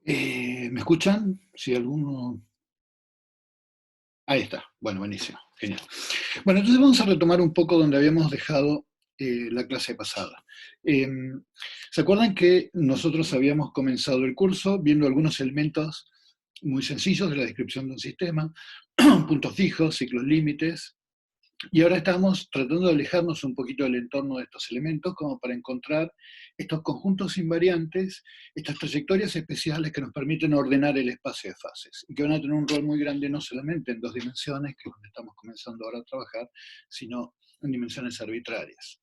¿Me escuchan? Si alguno... Ahí está. Bueno, buenísimo. Genial. Bueno, entonces vamos a retomar un poco donde habíamos dejado la clase pasada. Eh, ¿Se acuerdan que nosotros habíamos comenzado el curso viendo algunos elementos muy sencillos de la descripción de un sistema, puntos fijos, ciclos límites, y ahora estamos tratando de alejarnos un poquito del entorno de estos elementos como para encontrar estos conjuntos invariantes, estas trayectorias especiales que nos permiten ordenar el espacio de fases y que van a tener un rol muy grande no solamente en dos dimensiones, que es donde estamos comenzando ahora a trabajar, sino en dimensiones arbitrarias.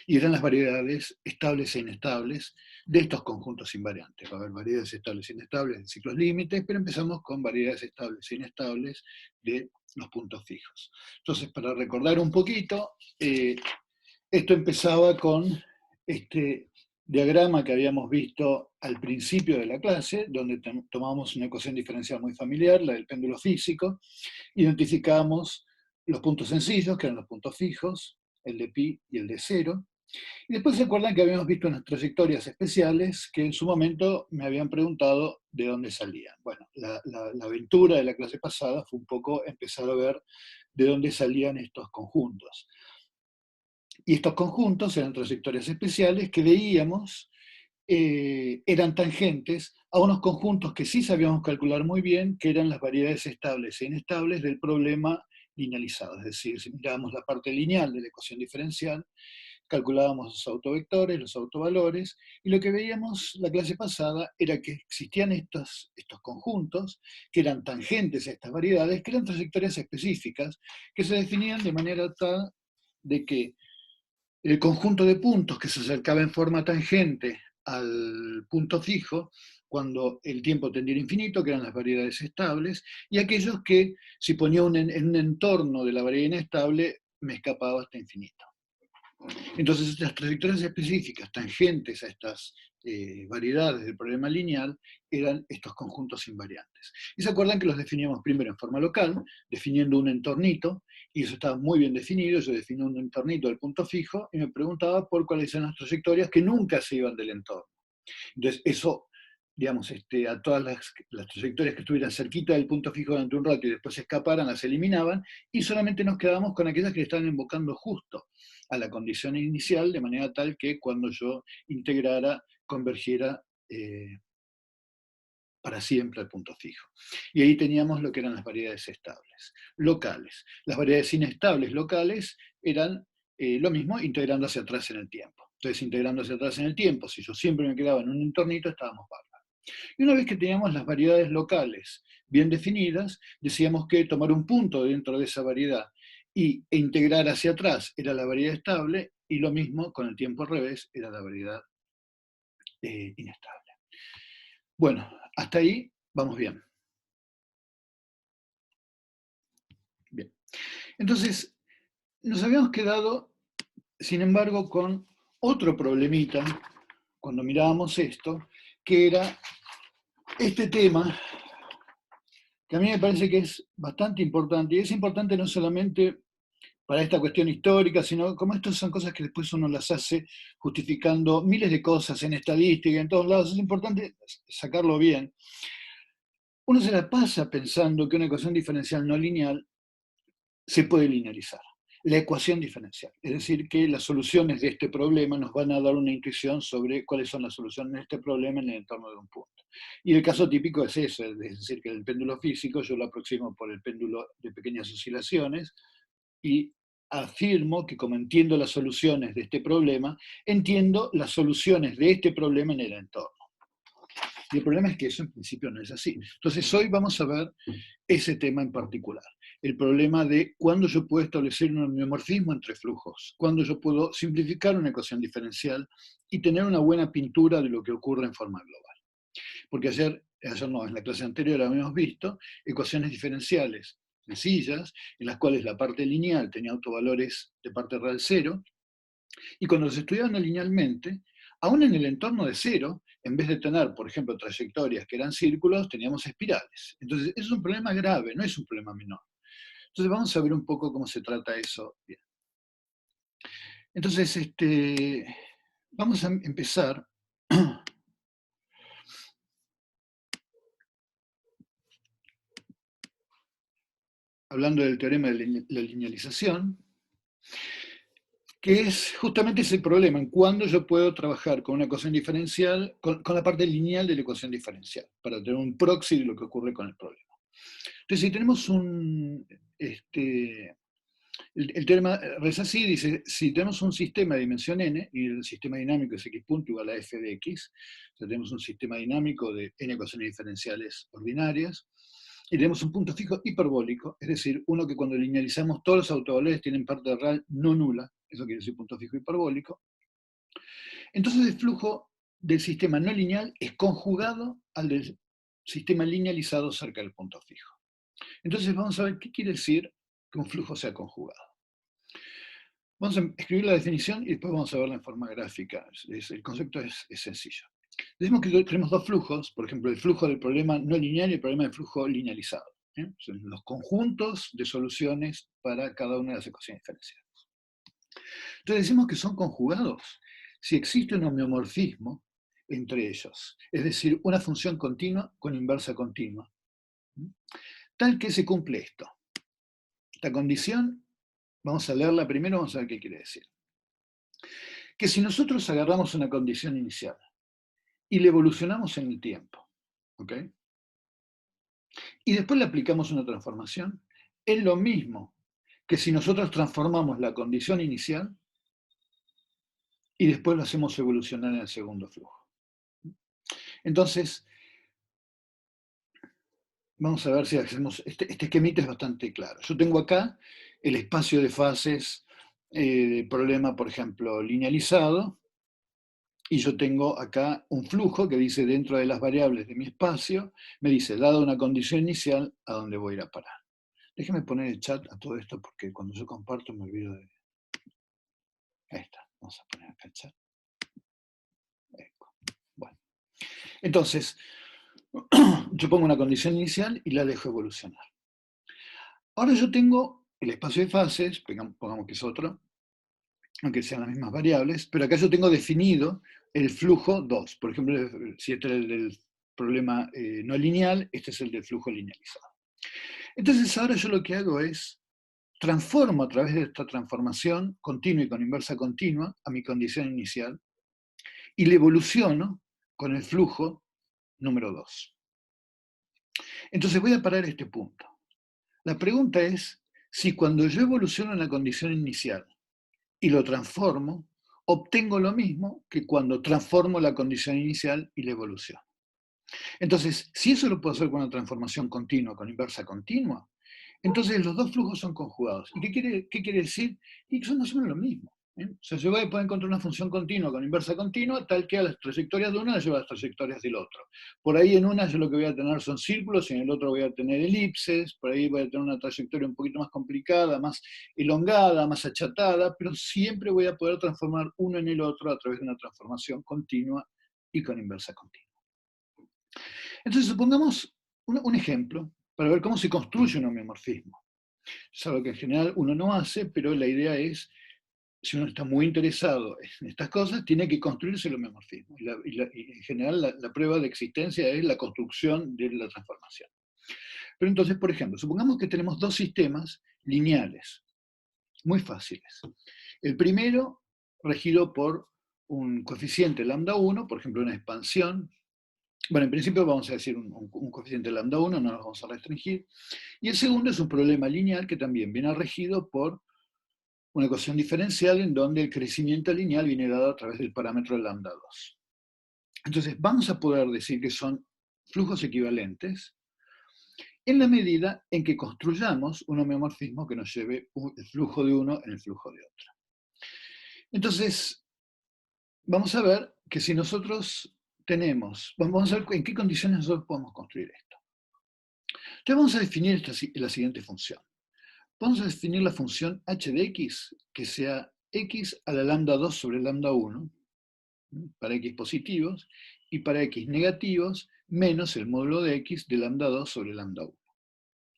Y eran las variedades estables e inestables de estos conjuntos invariantes. Va a haber variedades estables e inestables de ciclos límites, pero empezamos con variedades estables e inestables de los puntos fijos. Entonces, para recordar un poquito, esto empezaba con este diagrama que habíamos visto al principio de la clase, donde tomamos una ecuación diferencial muy familiar, la del péndulo físico, identificamos los puntos sencillos, que eran los puntos fijos, el de pi y el de cero, y después se acuerdan que habíamos visto unas trayectorias especiales que en su momento me habían preguntado de dónde salían. Bueno, la aventura de la clase pasada fue un poco empezar a ver de dónde salían estos conjuntos. Y estos conjuntos eran trayectorias especiales que veíamos eran tangentes a unos conjuntos que sí sabíamos calcular muy bien, que eran las variedades estables e inestables del problema linealizado. Es decir, si mirábamos la parte lineal de la ecuación diferencial, calculábamos los autovectores, los autovalores, y lo que veíamos la clase pasada era que existían estos conjuntos que eran tangentes a estas variedades, que eran trayectorias específicas, que se definían de manera tal de que el conjunto de puntos que se acercaba en forma tangente al punto fijo, cuando el tiempo tendiera infinito, que eran las variedades estables, y aquellos que, si ponía en un entorno de la variedad inestable, me escapaba hasta infinito. Entonces, estas trayectorias específicas tangentes a estas variedades del problema lineal eran estos conjuntos invariantes. Y se acuerdan que los definíamos primero en forma local, definiendo un entornito, y eso estaba muy bien definido. Yo definí un entornito del punto fijo y me preguntaba por cuáles eran las trayectorias que nunca se iban del entorno. Entonces, eso, digamos, a todas las trayectorias que estuvieran cerquita del punto fijo durante un rato y después se escaparan, las eliminaban, y solamente nos quedábamos con aquellas que estaban invocando justo a la condición inicial, de manera tal que cuando yo integrara, convergiera para siempre al punto fijo. Y ahí teníamos lo que eran las variedades estables, locales. Las variedades inestables locales eran lo mismo, integrando hacia atrás en el tiempo. Entonces, integrando hacia atrás en el tiempo, si yo siempre me quedaba en un entornito, estábamos bárbaros. Y una vez que teníamos las variedades locales bien definidas, decíamos que tomar un punto dentro de esa variedad e integrar hacia atrás era la variedad estable, y lo mismo con el tiempo al revés era la variedad inestable. Bueno, hasta ahí vamos bien. Bien. Entonces, nos habíamos quedado, sin embargo, con otro problemita cuando mirábamos esto, que era este tema, que a mí me parece que es bastante importante, y es importante no solamente para esta cuestión histórica, sino como estas son cosas que después uno las hace justificando miles de cosas en estadística, en todos lados. Es importante sacarlo bien. Uno se la pasa pensando que una ecuación diferencial no lineal se puede linearizar. La ecuación diferencial, es decir, que las soluciones de este problema nos van a dar una intuición sobre cuáles son las soluciones de este problema en el entorno de un punto. Y el caso típico es ese, es decir, que el péndulo físico yo lo aproximo por el péndulo de pequeñas oscilaciones y afirmo que como entiendo las soluciones de este problema, entiendo las soluciones de este problema en el entorno. Y el problema es que eso en principio no es así. Entonces hoy vamos a ver ese tema en particular. El problema de cuándo yo puedo establecer un homeomorfismo entre flujos, cuándo yo puedo simplificar una ecuación diferencial y tener una buena pintura de lo que ocurre en forma global. Porque ayer no, en la clase anterior habíamos visto ecuaciones diferenciales sencillas, en las cuales la parte lineal tenía autovalores de parte real cero, y cuando se estudiaban linealmente, aún en el entorno de cero, en vez de tener, por ejemplo, trayectorias que eran círculos, teníamos espirales. Entonces, eso es un problema grave, no es un problema menor. Entonces, vamos a ver un poco cómo se trata eso. Bien. Entonces, vamos a empezar hablando del teorema de la linealización, que es justamente ese problema, en cuándo yo puedo trabajar con una ecuación diferencial, con la parte lineal de la ecuación diferencial, para tener un proxy de lo que ocurre con el problema. Entonces, si tenemos el teorema es así, dice, si tenemos un sistema de dimensión n, y el sistema dinámico es x punto igual a f de x, o sea, tenemos un sistema dinámico de n ecuaciones diferenciales ordinarias, y tenemos un punto fijo hiperbólico, es decir, uno que cuando linealizamos todos los autovalores tienen parte real no nula, eso quiere decir punto fijo hiperbólico. Entonces el flujo del sistema no lineal es conjugado al del sistema linealizado cerca del punto fijo. Entonces vamos a ver qué quiere decir que un flujo sea conjugado. Vamos a escribir la definición y después vamos a verla en forma gráfica. El concepto es sencillo. Decimos que tenemos dos flujos, por ejemplo, el flujo del problema no lineal y el problema del flujo linealizado. Son los conjuntos de soluciones para cada una de las ecuaciones diferenciales. Entonces decimos que son conjugados si existe un homeomorfismo entre ellos, es decir, una función continua con inversa continua, tal que se cumple esto. Esta condición, vamos a leerla primero, vamos a ver qué quiere decir. Que si nosotros agarramos una condición inicial y la evolucionamos en el tiempo, ¿ok? Y después le aplicamos una transformación, es lo mismo que si nosotros transformamos la condición inicial y después lo hacemos evolucionar en el segundo flujo. Entonces, vamos a ver si hacemos, este esquemita es bastante claro. Yo tengo acá el espacio de fases del problema, por ejemplo, linealizado, y yo tengo acá un flujo que dice dentro de las variables de mi espacio, me dice, dada una condición inicial, a dónde voy a ir a parar. Déjeme poner el chat a todo esto porque cuando yo comparto me olvido de... Ahí está, vamos a poner acá el chat. Bueno, entonces, yo pongo una condición inicial y la dejo evolucionar. Ahora yo tengo el espacio de fases, pongamos que es otro, aunque sean las mismas variables, pero acá yo tengo definido el flujo 2. Por ejemplo, si este es el del problema no lineal, este es el del flujo linealizado. Entonces ahora yo lo que hago es transformo a través de esta transformación continua y con inversa continua a mi condición inicial y le evoluciono con el flujo número 2. Entonces voy a parar este punto. La pregunta es si cuando yo evoluciono en la condición inicial y lo transformo, obtengo lo mismo que cuando transformo la condición inicial y la evolución. Entonces, si eso lo puedo hacer con una transformación continua, con inversa continua, entonces los dos flujos son conjugados. ¿Y qué quiere decir? Y que son más o menos lo mismo. O sea, yo voy a poder encontrar una función continua con inversa continua, tal que a las trayectorias de una las lleva a las trayectorias del otro. Por ahí en una yo lo que voy a tener son círculos, y en el otro voy a tener elipses, por ahí voy a tener una trayectoria un poquito más complicada, más elongada, más achatada, pero siempre voy a poder transformar uno en el otro a través de una transformación continua y con inversa continua. Entonces, supongamos un ejemplo para ver cómo se construye un homeomorfismo. Es algo que en general uno no hace, pero la idea es, si uno está muy interesado en estas cosas, tiene que construirse el homeomorfismo. Y en general la prueba de existencia es la construcción de la transformación. Pero entonces, por ejemplo, supongamos que tenemos dos sistemas lineales, muy fáciles. El primero, regido por un coeficiente lambda 1, por ejemplo, una expansión. Bueno, en principio vamos a decir un coeficiente lambda 1, no nos vamos a restringir. Y el segundo es un problema lineal que también viene regido por una ecuación diferencial en donde el crecimiento lineal viene dado a través del parámetro lambda 2. Entonces, vamos a poder decir que son flujos equivalentes en la medida en que construyamos un homeomorfismo que nos lleve el flujo de uno en el flujo de otro. Entonces, vamos a ver que si nosotros vamos a ver en qué condiciones nosotros podemos construir esto. Entonces vamos a definir la siguiente función. Vamos a definir la función h de x, que sea x a la lambda 2 sobre lambda 1, para x positivos, y para x negativos, menos el módulo de x de lambda 2 sobre lambda 1.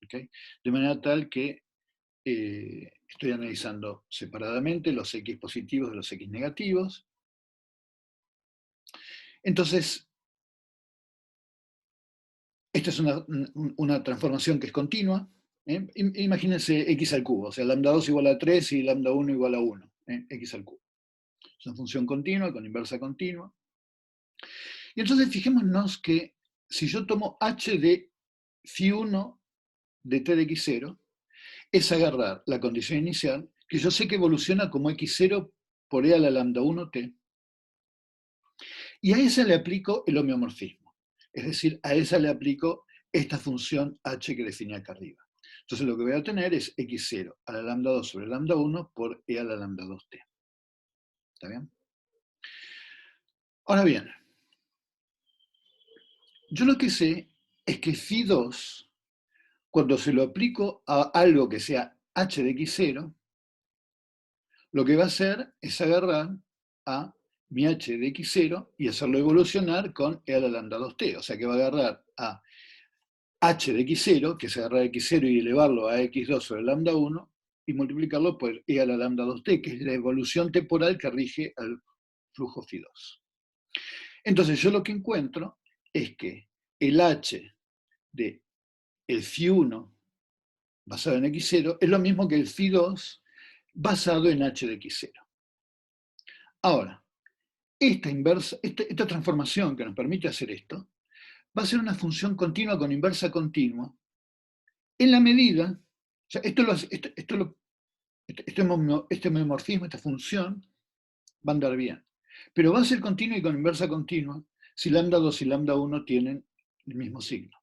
¿Okay? De manera tal que estoy analizando separadamente los x positivos de los x negativos. Entonces, esta es una transformación que es continua, Imagínense x al cubo, o sea, lambda 2 igual a 3 y lambda 1 igual a 1, x al cubo. Es una función continua con inversa continua. Y entonces fijémonos que si yo tomo h de phi1 de t de x0, es agarrar la condición inicial, que yo sé que evoluciona como x0 por e a la lambda 1t, y a esa le aplico el homeomorfismo. Es decir, a esa le aplico esta función h que definí acá arriba. Entonces lo que voy a tener es x0 a la lambda 2 sobre lambda 1 por e a la lambda 2t. ¿Está bien? Ahora bien, yo lo que sé es que phi2, cuando se lo aplico a algo que sea h de x0, lo que va a hacer es agarrar a mi h de x0 y hacerlo evolucionar con e a la lambda 2t. O sea que va a agarrar a h de x0, que es agarrar x0 y elevarlo a x2 sobre lambda 1, y multiplicarlo por e a la lambda 2t, que es la evolución temporal que rige al flujo phi2. Entonces yo lo que encuentro es que el h de el phi1 basado en x0 es lo mismo que el phi2 basado en h de x0. Ahora, esta transformación que nos permite hacer esto va a ser una función continua con inversa continua en la medida, o sea, este homomorfismo, esta función, va a andar bien. Pero va a ser continua y con inversa continua si lambda 2 y lambda 1 tienen el mismo signo.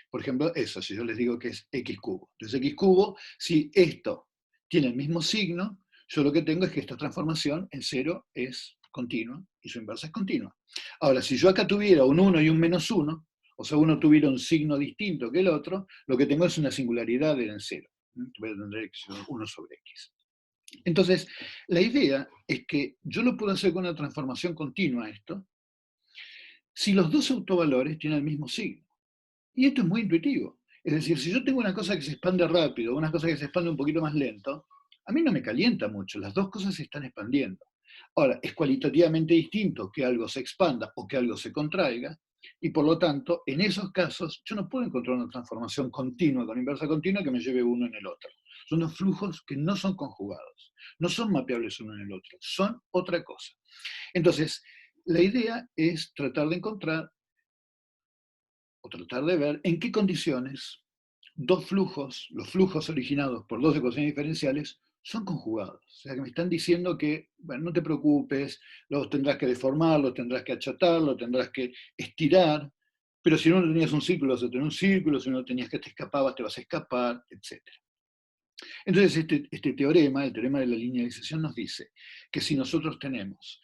Por ejemplo, eso, si yo les digo que es x cubo. Entonces x cubo, si esto tiene el mismo signo, yo lo que tengo es que esta transformación en cero es continua y su inversa es continua. Ahora, si yo acá tuviera un 1 y un menos 1, o sea, uno tuviera un signo distinto que el otro, lo que tengo es una singularidad en cero. Voy a tener 1 sobre x. Entonces, la idea es que yo lo puedo hacer con una transformación continua esto, si los dos autovalores tienen el mismo signo. Y esto es muy intuitivo. Es decir, si yo tengo una cosa que se expande rápido, una cosa que se expande un poquito más lento, a mí no me calienta mucho, las dos cosas se están expandiendo. Ahora, es cualitativamente distinto que algo se expanda o que algo se contraiga, y por lo tanto, en esos casos, yo no puedo encontrar una transformación continua con inversa continua que me lleve uno en el otro. Son dos flujos que no son conjugados, no son mapeables uno en el otro, son otra cosa. Entonces, la idea es tratar de encontrar o tratar de ver en qué condiciones dos flujos, los flujos originados por dos ecuaciones diferenciales, son conjugados. O sea, que me están diciendo que, bueno, no te preocupes, los tendrás que deformar, los tendrás que achatar, los tendrás que estirar, pero si no tenías un círculo, vas a tener un círculo, si no tenías que te escapabas, te vas a escapar, etc. Entonces, este teorema, el teorema de la linealización, nos dice que si nosotros tenemos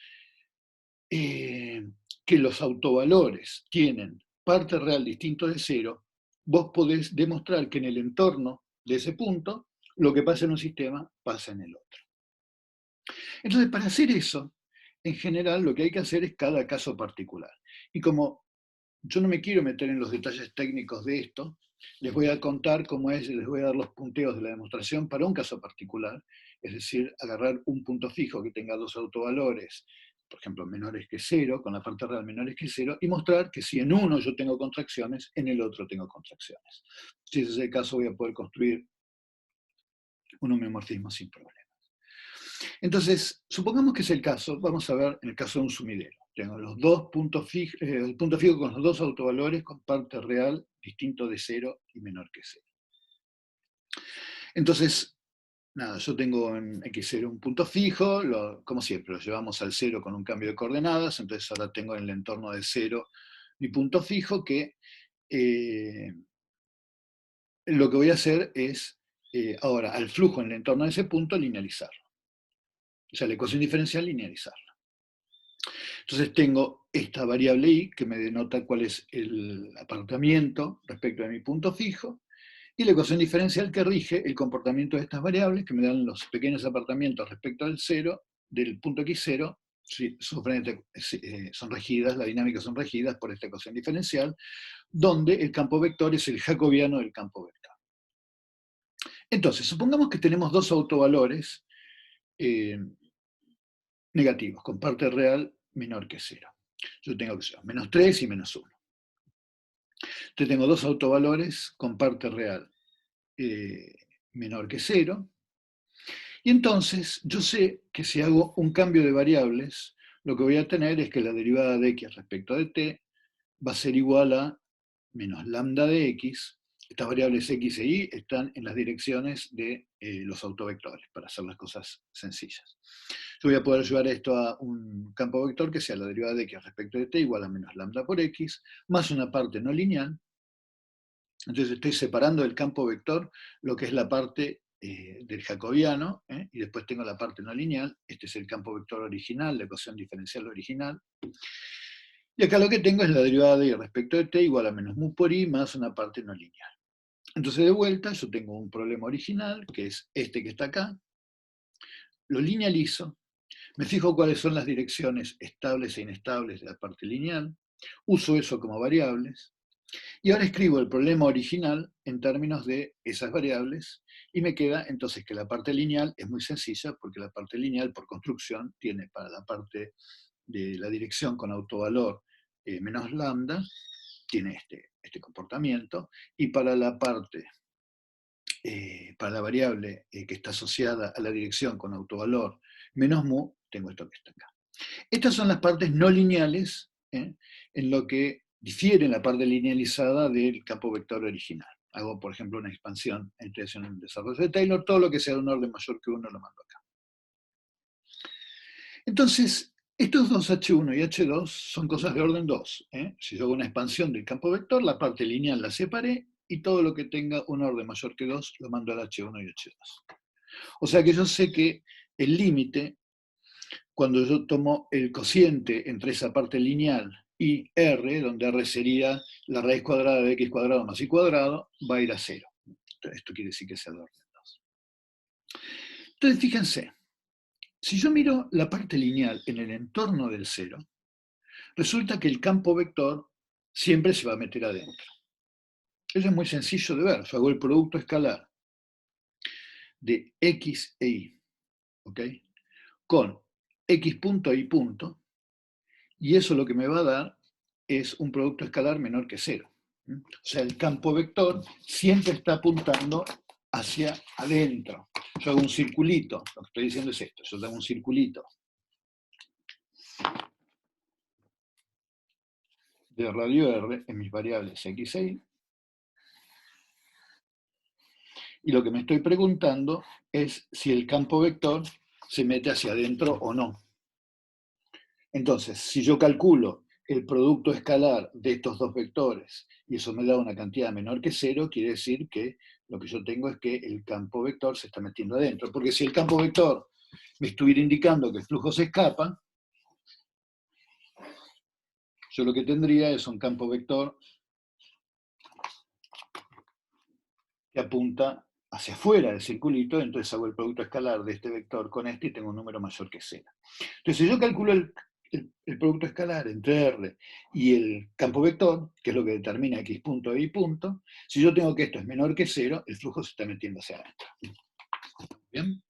que los autovalores tienen parte real distinto de cero, vos podés demostrar que en el entorno de ese punto, lo que pasa en un sistema pasa en el otro. Entonces, para hacer eso, en general lo que hay que hacer es cada caso particular. Y como yo no me quiero meter en los detalles técnicos de esto, les voy a contar cómo es, les voy a dar los punteos de la demostración para un caso particular, es decir, agarrar un punto fijo que tenga dos autovalores, por ejemplo, menores que cero, con la parte real menores que cero, y mostrar que si en uno yo tengo contracciones, en el otro tengo contracciones. Si ese es el caso, voy a poder construir un homeomorfismo sin problema. Entonces, supongamos que es el caso, vamos a ver en el caso de un sumidero. Tengo los dos puntos fijos, el punto fijo con los dos autovalores con parte real distinto de cero y menor que cero. Entonces, nada, yo tengo en x0 un punto fijo, como siempre, lo llevamos al cero con un cambio de coordenadas, entonces ahora tengo en el entorno de cero mi punto fijo que lo que voy a hacer es, ahora, al flujo en el entorno de ese punto, linealizarlo. O sea, la ecuación diferencial, linealizarla. Entonces tengo esta variable i que me denota cuál es el apartamiento respecto de mi punto fijo, y la ecuación diferencial que rige el comportamiento de estas variables, que me dan los pequeños apartamientos respecto al cero, del punto x0, son regidas, las dinámicas son regidas por esta ecuación diferencial, donde el campo vector es el jacobiano del campo vector. Entonces, supongamos que tenemos dos autovalores negativos, con parte real menor que 0. Yo tengo que ser menos 3 y menos 1. Entonces tengo dos autovalores con parte real menor que 0. Y entonces yo sé que si hago un cambio de variables, lo que voy a tener es que la derivada de x respecto de t va a ser igual a menos lambda de x. Estas variables x e y están en las direcciones de los autovectores, para hacer las cosas sencillas. Yo voy a poder llevar esto a un campo vector que sea la derivada de x respecto de t igual a menos lambda por x, más una parte no lineal. Entonces estoy separando del campo vector lo que es la parte del jacobiano, y después tengo la parte no lineal. Este es el campo vector original, la ecuación diferencial original. Y acá lo que tengo es la derivada de y respecto de t igual a menos mu por i más una parte no lineal. Entonces de vuelta yo tengo un problema original, que es este que está acá, lo linealizo, me fijo cuáles son las direcciones estables e inestables de la parte lineal, uso eso como variables, y ahora escribo el problema original en términos de esas variables, y me queda entonces que la parte lineal es muy sencilla, porque la parte lineal por construcción tiene para la parte de la dirección con autovalor menos lambda, tiene este comportamiento, y para la parte, para la variable que está asociada a la dirección con autovalor menos mu, tengo esto que está acá. Estas son las partes no lineales, en lo que difiere la parte linealizada del campo vector original. Hago, por ejemplo, una expansión entre en el desarrollo de Taylor, todo lo que sea de un orden mayor que 1 lo mando acá. Entonces, estos dos H1 y H2 son cosas de orden 2. Si yo hago una expansión del campo vector, la parte lineal la separé, y todo lo que tenga un orden mayor que 2 lo mando al H1 y H2. O sea que yo sé que el límite, cuando yo tomo el cociente entre esa parte lineal y R, donde R sería la raíz cuadrada de x cuadrado más y cuadrado, va a ir a 0. Esto quiere decir que es el orden 2. Entonces, fíjense, si yo miro la parte lineal en el entorno del 0, resulta que el campo vector siempre se va a meter adentro. Eso es muy sencillo de ver. Yo hago el producto escalar de x e y, ¿ok?, con x punto e y punto, y eso lo que me va a dar es un producto escalar menor que 0. O sea, el campo vector siempre está apuntando hacia adentro. Yo hago un circulito, lo que estoy diciendo es esto, yo hago un circulito de radio R en mis variables x e y, y lo que me estoy preguntando es si el campo vector se mete hacia adentro o no. Entonces, si yo calculo el producto escalar de estos dos vectores y eso me da una cantidad menor que 0, quiere decir que lo que yo tengo es que el campo vector se está metiendo adentro. Porque si el campo vector me estuviera indicando que el flujo se escapa, yo lo que tendría es un campo vector que apunta hacia afuera del circulito, entonces hago el producto escalar de este vector con este y tengo un número mayor que 0. Entonces, si yo calculo el producto escalar entre R y el campo vector, que es lo que determina x punto e y punto, si yo tengo que esto es menor que 0, el flujo se está metiendo hacia adentro. ¿Bien?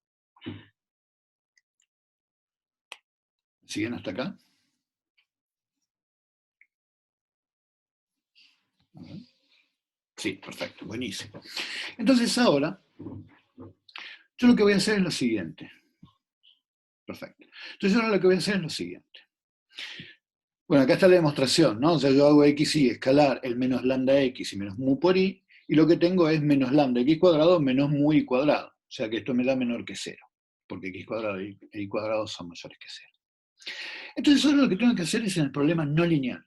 ¿Siguen hasta acá? Sí, perfecto, buenísimo. Entonces ahora, yo lo que voy a hacer es lo siguiente. Perfecto. Entonces ahora lo que voy a hacer es lo siguiente. Bueno, acá está la demostración, ¿no? O sea, yo hago x y escalar el menos lambda x y menos mu por i, y lo que tengo es menos lambda x cuadrado menos mu i cuadrado. O sea que esto me da menor que 0, porque x cuadrado y y cuadrado son mayores que 0. Entonces ahora lo que tengo que hacer es en el problema no lineal.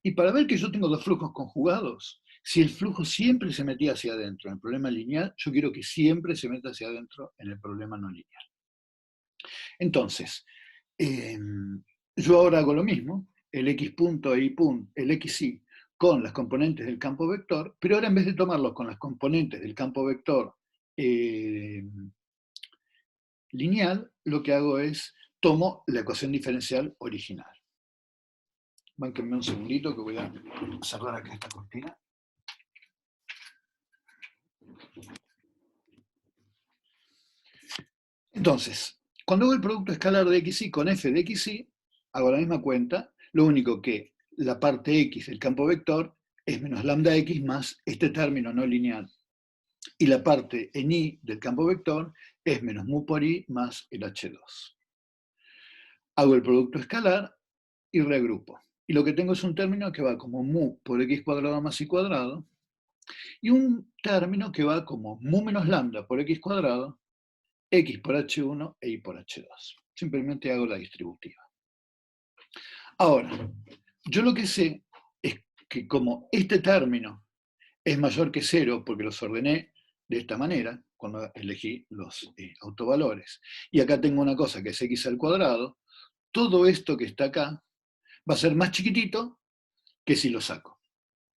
Y para ver que yo tengo dos flujos conjugados, si el flujo siempre se metía hacia adentro en el problema lineal, yo quiero que siempre se meta hacia adentro en el problema no lineal. Entonces, yo ahora hago lo mismo, el x punto e y punto, el x y con las componentes del campo vector, pero ahora en vez de tomarlos con las componentes del campo vector lineal, lo que hago es tomo la ecuación diferencial original. Bánquenme un segundito que voy a cerrar acá esta cortina. Entonces, cuando hago el producto escalar de xy con f de xy, hago la misma cuenta, lo único que la parte x del campo vector es menos lambda x más este término no lineal y la parte en I del campo vector es menos mu por I más el H2. Hago el producto escalar y reagrupo. Y lo que tengo es un término que va como mu por x cuadrado más y cuadrado, y un término que va como mu menos lambda por x cuadrado, x por h1 e y por h2. Simplemente hago la distributiva. Ahora, yo lo que sé es que como este término es mayor que 0 porque los ordené de esta manera, cuando elegí los autovalores, y acá tengo una cosa que es x al cuadrado, todo esto que está acá va a ser más chiquitito que si lo saco,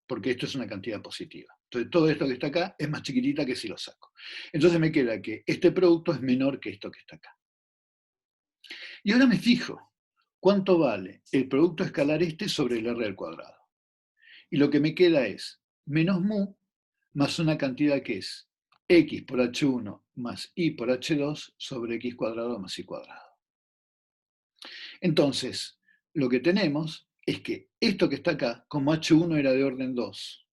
porque esto es una cantidad positiva. Entonces todo esto que está acá es más chiquitita que si lo saco. Entonces me queda que este producto es menor que esto que está acá. Y ahora me fijo, ¿cuánto vale el producto escalar este sobre el r al cuadrado? Y lo que me queda es menos mu más una cantidad que es x por h1 más y por h2 sobre x cuadrado más y cuadrado. Entonces, lo que tenemos es que esto que está acá, como h1 era de orden 2,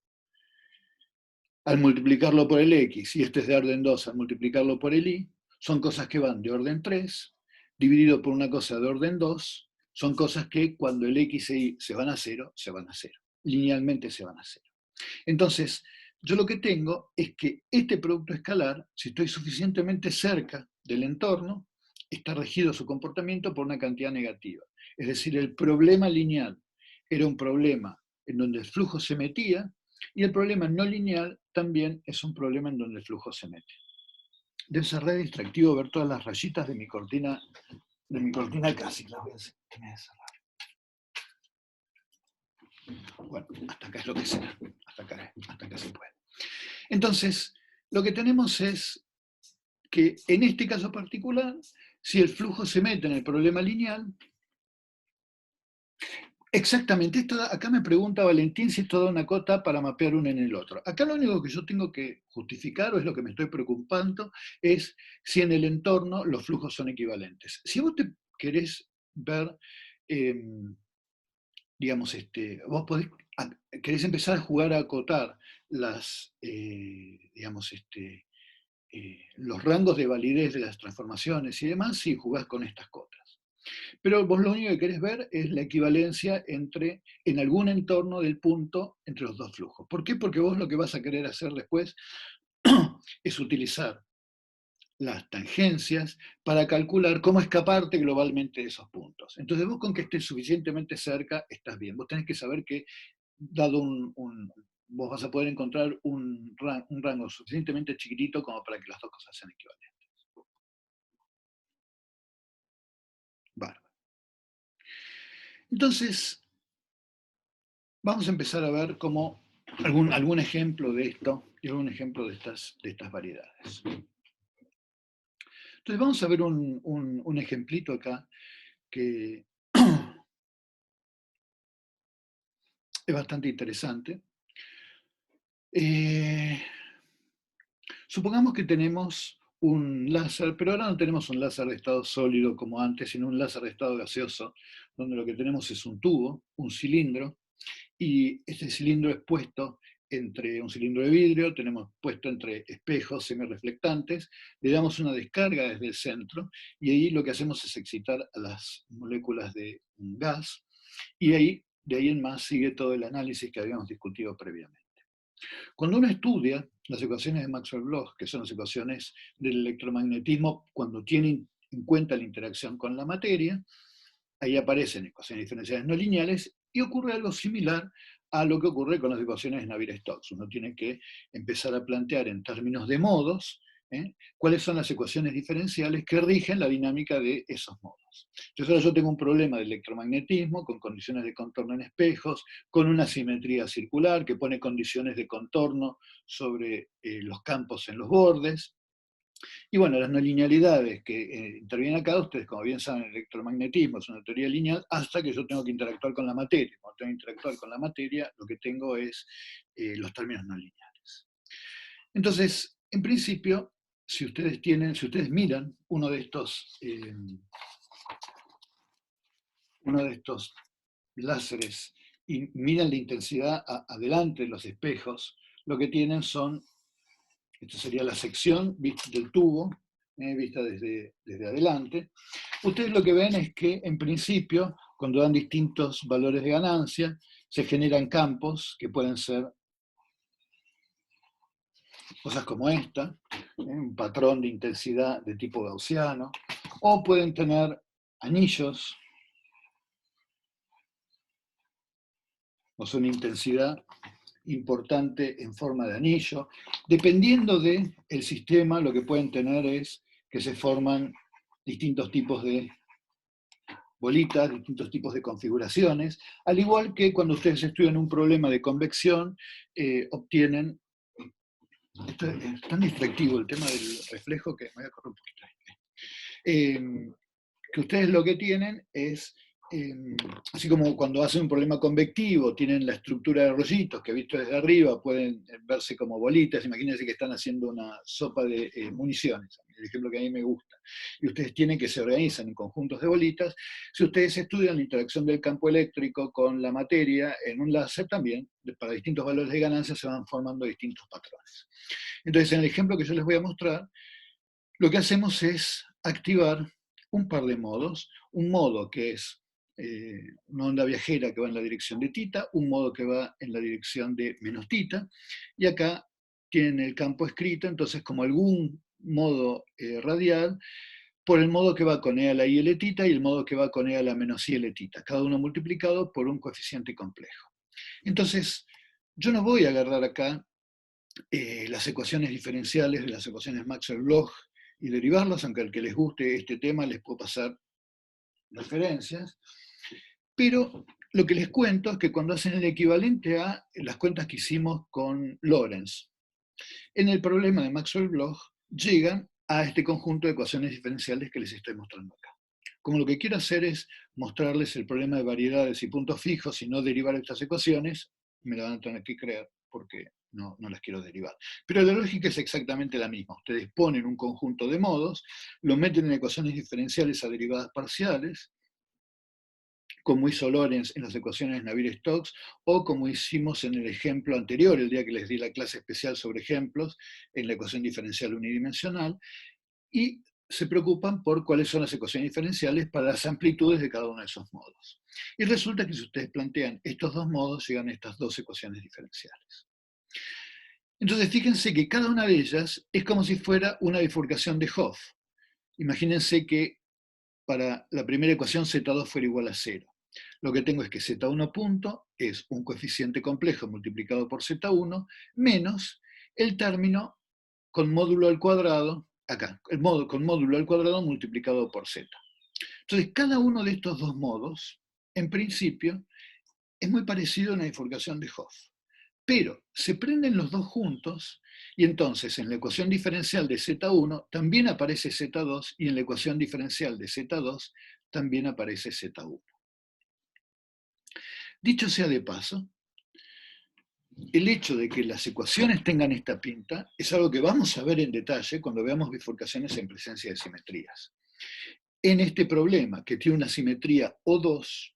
al multiplicarlo por el x, y este es de orden 2 al multiplicarlo por el y, son cosas que van de orden 3, dividido por una cosa de orden 2, son cosas que cuando el x e y se van a 0, se van a 0. Linealmente se van a 0. Entonces, yo lo que tengo es que este producto escalar, si estoy suficientemente cerca del entorno, está regido su comportamiento por una cantidad negativa. Es decir, el problema lineal era un problema en donde el flujo se metía, y el problema no lineal también es un problema en donde el flujo se mete. Debe ser re distractivo ver todas las rayitas de mi cortina casi. Las voy a cerrar. Bueno, hasta acá es lo que sea. Hasta acá se puede. Entonces, lo que tenemos es que en este caso particular, si el flujo se mete en el problema lineal, exactamente, acá me pregunta Valentín si esto da una cota para mapear uno en el otro. Acá lo único que yo tengo que justificar, o es lo que me estoy preocupando, es si en el entorno los flujos son equivalentes. Si vos te querés ver, digamos, vos querés empezar a jugar a acotar las, digamos, los rangos de validez de las transformaciones y demás, si jugás con estas cotas. Pero vos lo único que querés ver es la equivalencia en algún entorno del punto entre los dos flujos. ¿Por qué? Porque vos lo que vas a querer hacer después es utilizar las tangencias para calcular cómo escaparte globalmente de esos puntos. Entonces vos con que estés suficientemente cerca estás bien. Vos tenés que saber que dado vos vas a poder encontrar un rango suficientemente chiquitito como para que las dos cosas sean equivalentes. Bárbaro. Entonces, vamos a empezar a ver cómo algún ejemplo de esto y algún ejemplo de estas variedades. Entonces vamos a ver un ejemplito acá que es bastante interesante. Supongamos que tenemos un láser, pero ahora no tenemos un láser de estado sólido como antes, sino un láser de estado gaseoso, donde lo que tenemos es un tubo, un cilindro, y este cilindro es puesto entre un cilindro de vidrio, tenemos puesto entre espejos semirreflectantes, le damos una descarga desde el centro, y ahí lo que hacemos es excitar a las moléculas de un gas, y de ahí en más sigue todo el análisis que habíamos discutido previamente. Cuando uno estudia las ecuaciones de Maxwell-Bloch, que son las ecuaciones del electromagnetismo cuando tienen en cuenta la interacción con la materia, ahí aparecen ecuaciones diferenciales no lineales y ocurre algo similar a lo que ocurre con las ecuaciones de Navier-Stokes. Uno tiene que empezar a plantear en términos de modos cuáles son las ecuaciones diferenciales que rigen la dinámica de esos modos. Entonces ahora yo tengo un problema de electromagnetismo con condiciones de contorno en espejos, con una simetría circular que pone condiciones de contorno sobre los campos en los bordes. Y bueno, las no linealidades que intervienen acá, ustedes como bien saben, el electromagnetismo es una teoría lineal hasta que yo tengo que interactuar con la materia. Cuando tengo que interactuar con la materia, lo que tengo es los términos no lineales. Entonces, en principio, si ustedes miran uno de estos láseres y miran la intensidad adelante de los espejos, lo que tienen son Esta sería la sección del tubo, vista desde adelante. Ustedes lo que ven es que, en principio, cuando dan distintos valores de ganancia, se generan campos que pueden ser cosas como esta, un patrón de intensidad de tipo gaussiano, o pueden tener anillos, o sea, una intensidad importante en forma de anillo. Dependiendo del sistema, lo que pueden tener es que se forman distintos tipos de bolitas, distintos tipos de configuraciones, al igual que cuando ustedes estudian un problema de convección, obtienen... Esto es tan distractivo el tema del reflejo que me voy a correr un poquito. Que ustedes lo que tienen es, así como cuando hacen un problema convectivo, tienen la estructura de rollitos que visto desde arriba pueden verse como bolitas. Imagínense que están haciendo una sopa de municiones, el ejemplo que a mí me gusta, y ustedes tienen que se organizan en conjuntos de bolitas. Si ustedes estudian la interacción del campo eléctrico con la materia en un láser, también para distintos valores de ganancia se van formando distintos patrones. Entonces, en el ejemplo que yo les voy a mostrar, lo que hacemos es activar un par de modos. Un modo que es una onda viajera que va en la dirección de tita, un modo que va en la dirección de menos tita, y acá tienen el campo escrito, entonces como algún modo radial, por el modo que va con e a la i l tita y el modo que va con e a la menos i l tita, cada uno multiplicado por un coeficiente complejo. Entonces, yo no voy a agarrar acá las ecuaciones diferenciales de las ecuaciones Maxwell-Bloch y derivarlas, aunque al que les guste este tema les puedo pasar referencias, pero lo que les cuento es que cuando hacen el equivalente a las cuentas que hicimos con Lorentz, en el problema de Maxwell-Bloch llegan a este conjunto de ecuaciones diferenciales que les estoy mostrando acá. Como lo que quiero hacer es mostrarles el problema de variedades y puntos fijos y no derivar estas ecuaciones, me la van a tener que creer porque no las quiero derivar. Pero la lógica es exactamente la misma. Ustedes ponen un conjunto de modos, lo meten en ecuaciones diferenciales a derivadas parciales, como hizo Lorentz en las ecuaciones Navier-Stokes, o como hicimos en el ejemplo anterior, el día que les di la clase especial sobre ejemplos, en la ecuación diferencial unidimensional, y se preocupan por cuáles son las ecuaciones diferenciales para las amplitudes de cada uno de esos modos. Y resulta que si ustedes plantean estos dos modos, llegan a estas dos ecuaciones diferenciales. Entonces, fíjense que cada una de ellas es como si fuera una bifurcación de Hopf. Imagínense que para la primera ecuación Z2 fuera igual a 0. Lo que tengo es que Z1 punto es un coeficiente complejo multiplicado por Z1 menos el término con módulo al cuadrado, acá, el modo con módulo al cuadrado multiplicado por Z. Entonces, cada uno de estos dos modos, en principio, es muy parecido a una bifurcación de Hopf. Pero se prenden los dos juntos y entonces en la ecuación diferencial de Z1 también aparece Z2 y en la ecuación diferencial de Z2 también aparece Z1. Dicho sea de paso, el hecho de que las ecuaciones tengan esta pinta es algo que vamos a ver en detalle cuando veamos bifurcaciones en presencia de simetrías. En este problema, que tiene una simetría O2,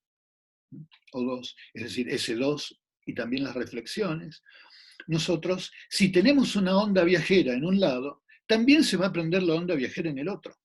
es decir, S2 y también las reflexiones, nosotros, si tenemos una onda viajera en un lado, también se va a prender la onda viajera en el otro.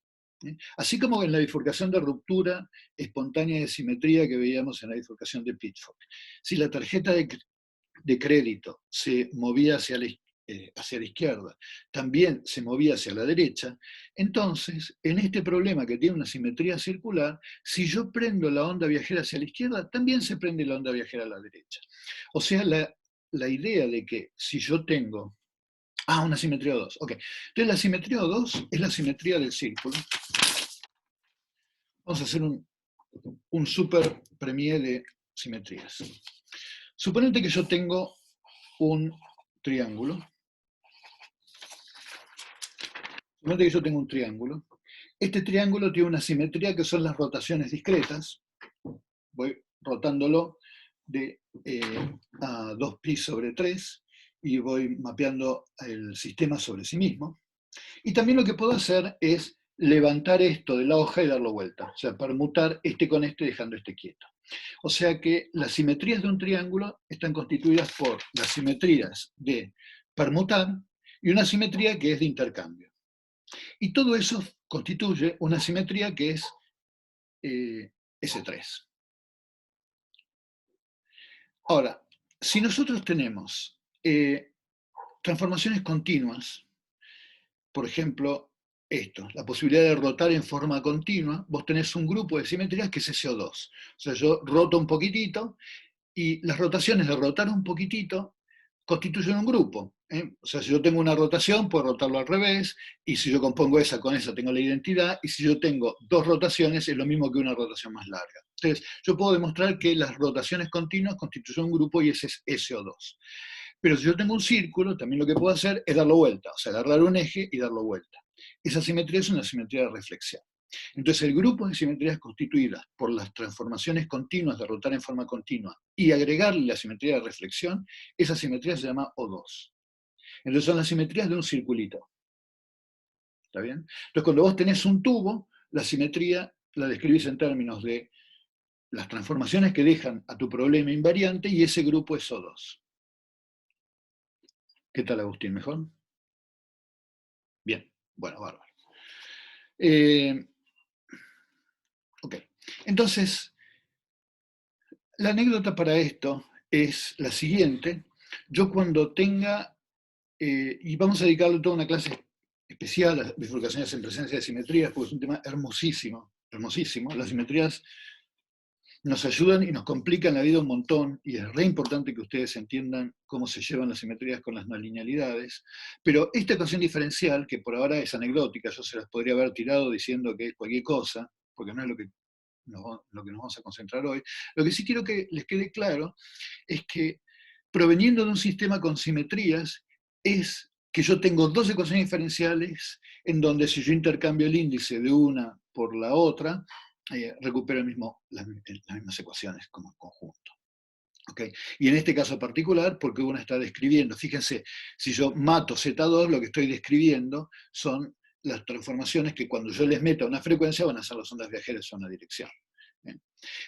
Así como en la bifurcación de ruptura espontánea de simetría que veíamos en la bifurcación de Pitchford. Si la tarjeta de crédito se movía hacia la izquierda, también se movía hacia la derecha, entonces, en este problema que tiene una simetría circular, si yo prendo la onda viajera hacia la izquierda, también se prende la onda viajera a la derecha. O sea, la idea de que si yo tengo... una simetría O2. Ok. Entonces la simetría O2 es la simetría del círculo. Vamos a hacer un super premier de simetrías. Suponete que yo tengo un triángulo. Suponete que yo tengo un triángulo. Este triángulo tiene una simetría que son las rotaciones discretas. Voy rotándolo de a 2pi sobre 3 y voy mapeando el sistema sobre sí mismo. Y también lo que puedo hacer es levantar esto de la hoja y darlo vuelta, o sea, permutar este con este dejando este quieto. O sea que las simetrías de un triángulo están constituidas por las simetrías de permutar y una simetría que es de intercambio. Y todo eso constituye una simetría que es S3. Ahora, si nosotros tenemos transformaciones continuas, por ejemplo, esto, la posibilidad de rotar en forma continua, vos tenés un grupo de simetrías que es SO2. O sea, yo roto un poquitito y las rotaciones de rotar un poquitito constituyen un grupo. O sea, si yo tengo una rotación, puedo rotarlo al revés, y si yo compongo esa con esa, tengo la identidad, y si yo tengo dos rotaciones, es lo mismo que una rotación más larga. Entonces, yo puedo demostrar que las rotaciones continuas constituyen un grupo y ese es SO2. Pero si yo tengo un círculo, también lo que puedo hacer es darlo vuelta, o sea, agarrar un eje y darlo vuelta. Esa simetría es una simetría de reflexión. Entonces, el grupo de simetrías constituidas por las transformaciones continuas de rotar en forma continua y agregarle la simetría de reflexión, esa simetría se llama O2. Entonces, son las simetrías de un circulito. ¿Está bien? Entonces, cuando vos tenés un tubo, la simetría la describís en términos de las transformaciones que dejan a tu problema invariante y ese grupo es O2. ¿Qué tal, Agustín? ¿Mejor? Bien, bueno, bárbaro. Ok, entonces, la anécdota para esto es la siguiente. Yo cuando tenga, y vamos a dedicarle toda una clase especial a bifurcaciones en presencia de simetrías, porque es un tema hermosísimo, hermosísimo. Las simetrías nos ayudan y nos complican la vida un montón, y es re importante que ustedes entiendan cómo se llevan las simetrías con las no linealidades, pero esta ecuación diferencial, que por ahora es anecdótica, yo se las podría haber tirado diciendo que es cualquier cosa, porque no es lo que nos vamos a concentrar hoy. Lo que sí quiero que les quede claro es que proveniendo de un sistema con simetrías es que yo tengo dos ecuaciones diferenciales en donde si yo intercambio el índice de una por la otra, recupero las mismas ecuaciones como conjunto. ¿Okay? Y en este caso particular, porque uno está describiendo, fíjense, si yo mato Z2, lo que estoy describiendo son las transformaciones que cuando yo les meto una frecuencia van a ser las ondas viajeras en una dirección. ¿Bien?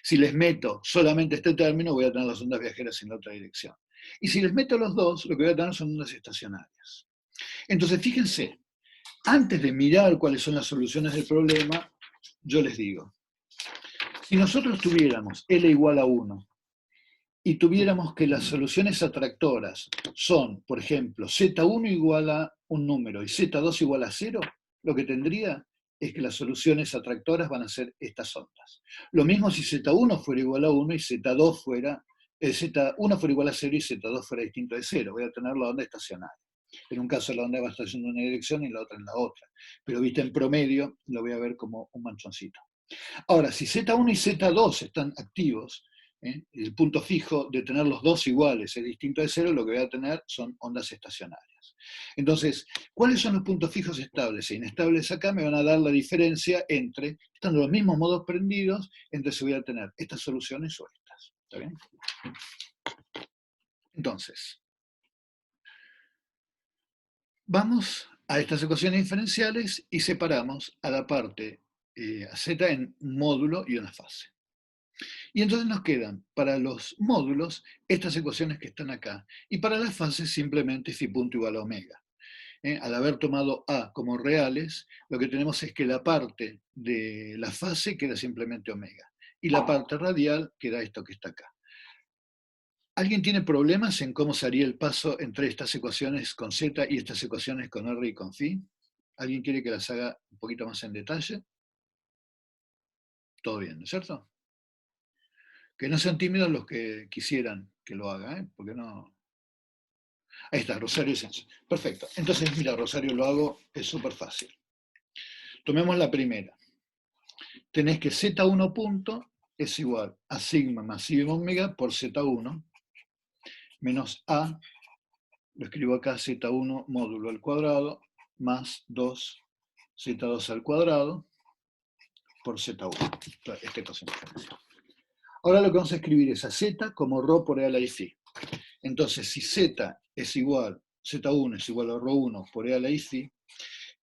Si les meto solamente este término, voy a tener las ondas viajeras en la otra dirección. Y si les meto los dos, lo que voy a tener son ondas estacionarias. Entonces, fíjense, antes de mirar cuáles son las soluciones del problema, yo les digo, si nosotros tuviéramos L igual a 1 y tuviéramos que las soluciones atractoras son, por ejemplo, Z1 igual a un número y Z2 igual a 0, lo que tendría es que las soluciones atractoras van a ser estas ondas. Lo mismo si Z1 fuera igual a 1 y Z2 fuera, Z1 fuera igual a 0 y Z2 fuera distinto de 0. Voy a tener la onda estacionaria. En un caso la onda va a estar yendo en una dirección y en la otra en la otra. Pero vista en promedio, lo voy a ver como un manchoncito. Ahora, si Z1 y Z2 están activos, el punto fijo de tener los dos iguales es distinto de 0, lo que voy a tener son ondas estacionarias. Entonces, ¿cuáles son los puntos fijos estables e inestables acá? Me van a dar la diferencia entre, estando los mismos modos prendidos, entre si voy a tener estas soluciones o estas. ¿Está bien? Entonces, vamos a estas ecuaciones diferenciales y separamos a la parte a z en un módulo y una fase. Y entonces nos quedan para los módulos estas ecuaciones que están acá. Y para las fases simplemente phi punto igual a omega. Al haber tomado A como reales, lo que tenemos es que la parte de la fase queda simplemente omega. Y la parte radial queda esto que está acá. ¿Alguien tiene problemas en cómo se haría el paso entre estas ecuaciones con Z y estas ecuaciones con R y con phi? ¿Alguien quiere que las haga un poquito más en detalle? Todo bien, ¿no es cierto? Que no sean tímidos los que quisieran que lo haga, porque no... Ahí está, Rosario Sánchez. Perfecto. Entonces, mira, Rosario, lo hago, es súper fácil. Tomemos la primera. Tenés que Z1 punto es igual a sigma más sigma omega por Z1 menos A, lo escribo acá, Z1 módulo al cuadrado más 2 Z2 al cuadrado por Z1. Esta ecuación diferencial. Ahora lo que vamos a escribir es a Z como ρ por E a la I phi. Entonces, si Z es igual, Z1 es igual a ρ1 por E a la I phi,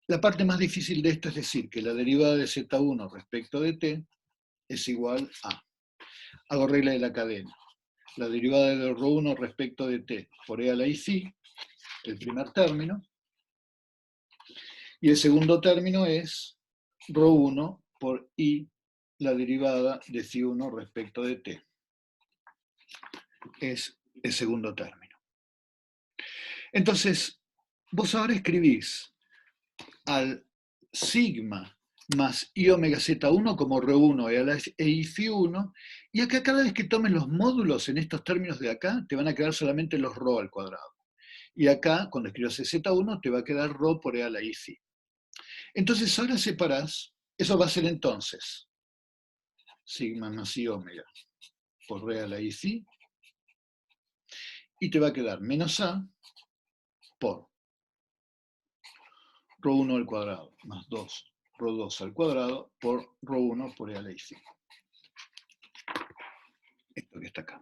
la parte más difícil de esto es decir que la derivada de Z1 respecto de t es igual a. Hago regla de la cadena. La derivada de ρ1 respecto de t por E a la I phi, el primer término, Y el segundo término es ρ1 por I, la derivada de φ1 respecto de t. Es el segundo término. Entonces, vos ahora escribís al sigma más I omega Z1 como ρ1 y a la I φ1, y acá cada vez que tomes los módulos en estos términos de acá, te van a quedar solamente los ρ al cuadrado. Y acá, cuando escribas el Z1, te va a quedar ρ por E a la I phi. Entonces ahora separás, eso va a ser entonces sigma más I omega por R a la I phi, y te va a quedar menos A por ρ1 al cuadrado más 2 ρ2 al cuadrado por ρ1 por E a la I phi. Esto que está acá.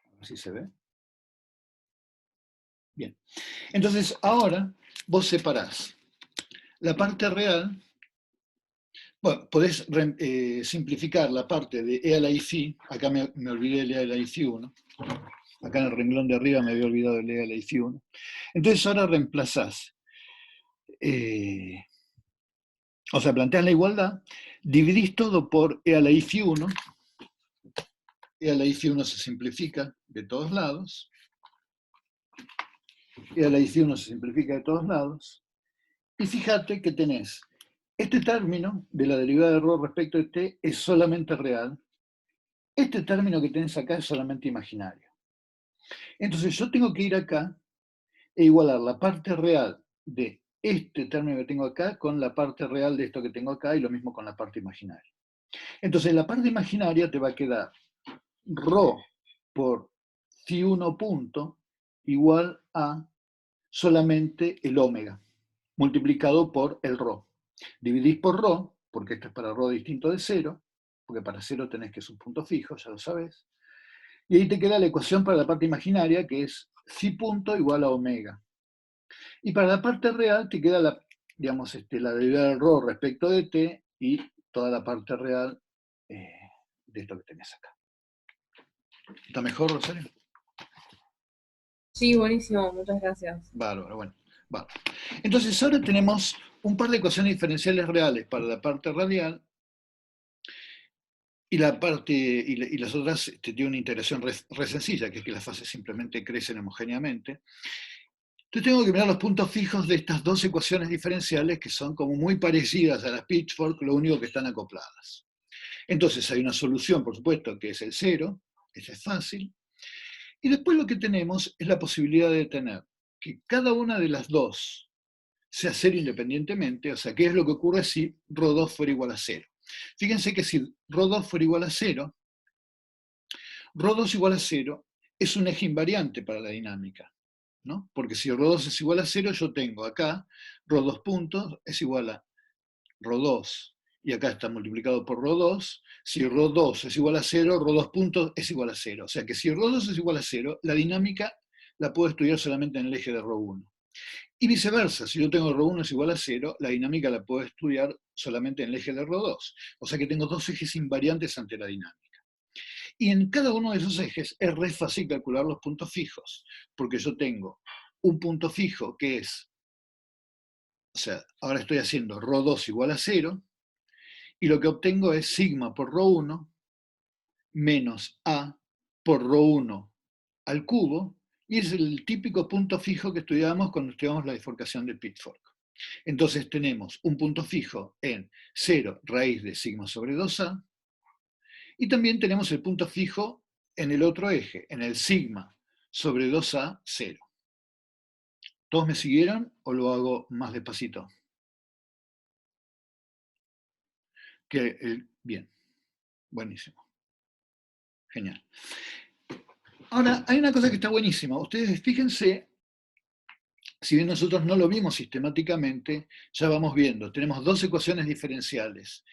A ver si se ve. Bien. Entonces ahora vos separás la parte real. Bueno, podés simplificar la parte de E a la I phi. Acá me olvidé de E a la I phi 1. Acá en el renglón de arriba me había olvidado de E a la I phi 1. Entonces ahora reemplazás. O sea, planteas la igualdad, dividís todo por E a la I phi 1. E a la I phi 1 se simplifica de todos lados. E a la I phi 1 se simplifica de todos lados. Y fíjate que tenés este término de la derivada de ρ respecto de t es solamente real. Este término que tenés acá es solamente imaginario. Entonces yo tengo que ir acá e igualar la parte real de este término que tengo acá con la parte real de esto que tengo acá, y lo mismo con la parte imaginaria. Entonces la parte imaginaria te va a quedar ρ por φ1 punto igual a solamente el omega, multiplicado por el ρ. Dividís por ρ, porque esto es para ρ distinto de 0, porque para 0 tenés que es un punto fijo, ya lo sabés. Y ahí te queda la ecuación para la parte imaginaria, que es phi punto igual a omega. Y para la parte real te queda la, digamos, la derivada del ρ respecto de t y toda la parte real de esto que tenés acá. ¿Está mejor, Rosario? Sí, buenísimo, muchas gracias. Bárbaro, bueno. Bárbaro. Entonces ahora tenemos un par de ecuaciones diferenciales reales para la parte radial, y la parte y las otras tienen una integración re sencilla, que es que las fases simplemente crecen homogéneamente. Entonces tengo que mirar los puntos fijos de estas dos ecuaciones diferenciales, que son como muy parecidas a las Pitchfork, lo único que están acopladas. Entonces hay una solución, por supuesto, que es el 0, esa es fácil. Y después lo que tenemos es la posibilidad de tener que cada una de las dos sea 0 independientemente, o sea, ¿qué es lo que ocurre si ρ2 fuera igual a 0? Fíjense que si ρ2 fuera igual a 0, ρ2 igual a 0 es un eje invariante para la dinámica, ¿no? Porque si ρ2 es igual a 0, yo tengo acá ρ2 puntos es igual a ρ2, y acá está multiplicado por ρ2. Si ρ2 es igual a 0, ρ2 puntos es igual a 0. O sea que si ρ2 es igual a 0, la dinámica la puedo estudiar solamente en el eje de ρ1. Y viceversa, si yo tengo ρ1 es igual a 0, la dinámica la puedo estudiar solamente en el eje de ρ2. O sea que tengo dos ejes invariantes ante la dinámica. Y en cada uno de esos ejes es re fácil calcular los puntos fijos, porque yo tengo un punto fijo que es, o sea, ahora estoy haciendo ρ2 igual a 0, y lo que obtengo es sigma por ρ1 menos A por ρ1 al cubo, y es el típico punto fijo que estudiamos cuando estudiamos la bifurcación de Pitchfork. Entonces tenemos un punto fijo en 0 raíz de sigma sobre 2A, y también tenemos el punto fijo en el otro eje, en el sigma sobre 2A, 0. ¿Todos me siguieron o lo hago más despacito? Bien, buenísimo. Genial. Ahora, hay una cosa que está buenísima. Ustedes fíjense, si bien nosotros no lo vimos sistemáticamente, ya vamos viendo. Tenemos dos ecuaciones diferenciales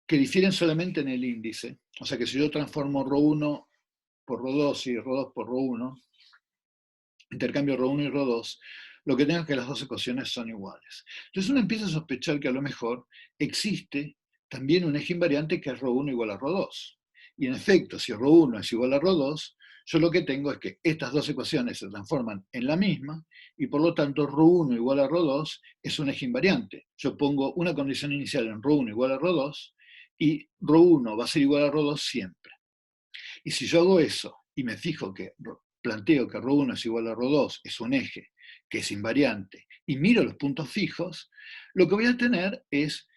que difieren solamente en el índice. O sea que si yo transformo ρ1 por ρ2 y ρ2 por ρ1, intercambio ρ1 y ρ2, lo que tengo es que las dos ecuaciones son iguales. Entonces uno empieza a sospechar que a lo mejor existe también un eje invariante que es ρ1 igual a ρ2. Y en efecto, si ρ1 es igual a ρ2, Yo lo que tengo es que estas dos ecuaciones se transforman en la misma y por lo tanto ρ1 igual a ρ2 es un eje invariante. Yo pongo una condición inicial en ρ1 igual a ρ2 y ρ1 va a ser igual a ρ2 siempre. Y si yo hago eso y me fijo que planteo que ρ1 es igual a ρ2, es un eje que es invariante, y miro los puntos fijos, lo que voy a tener es,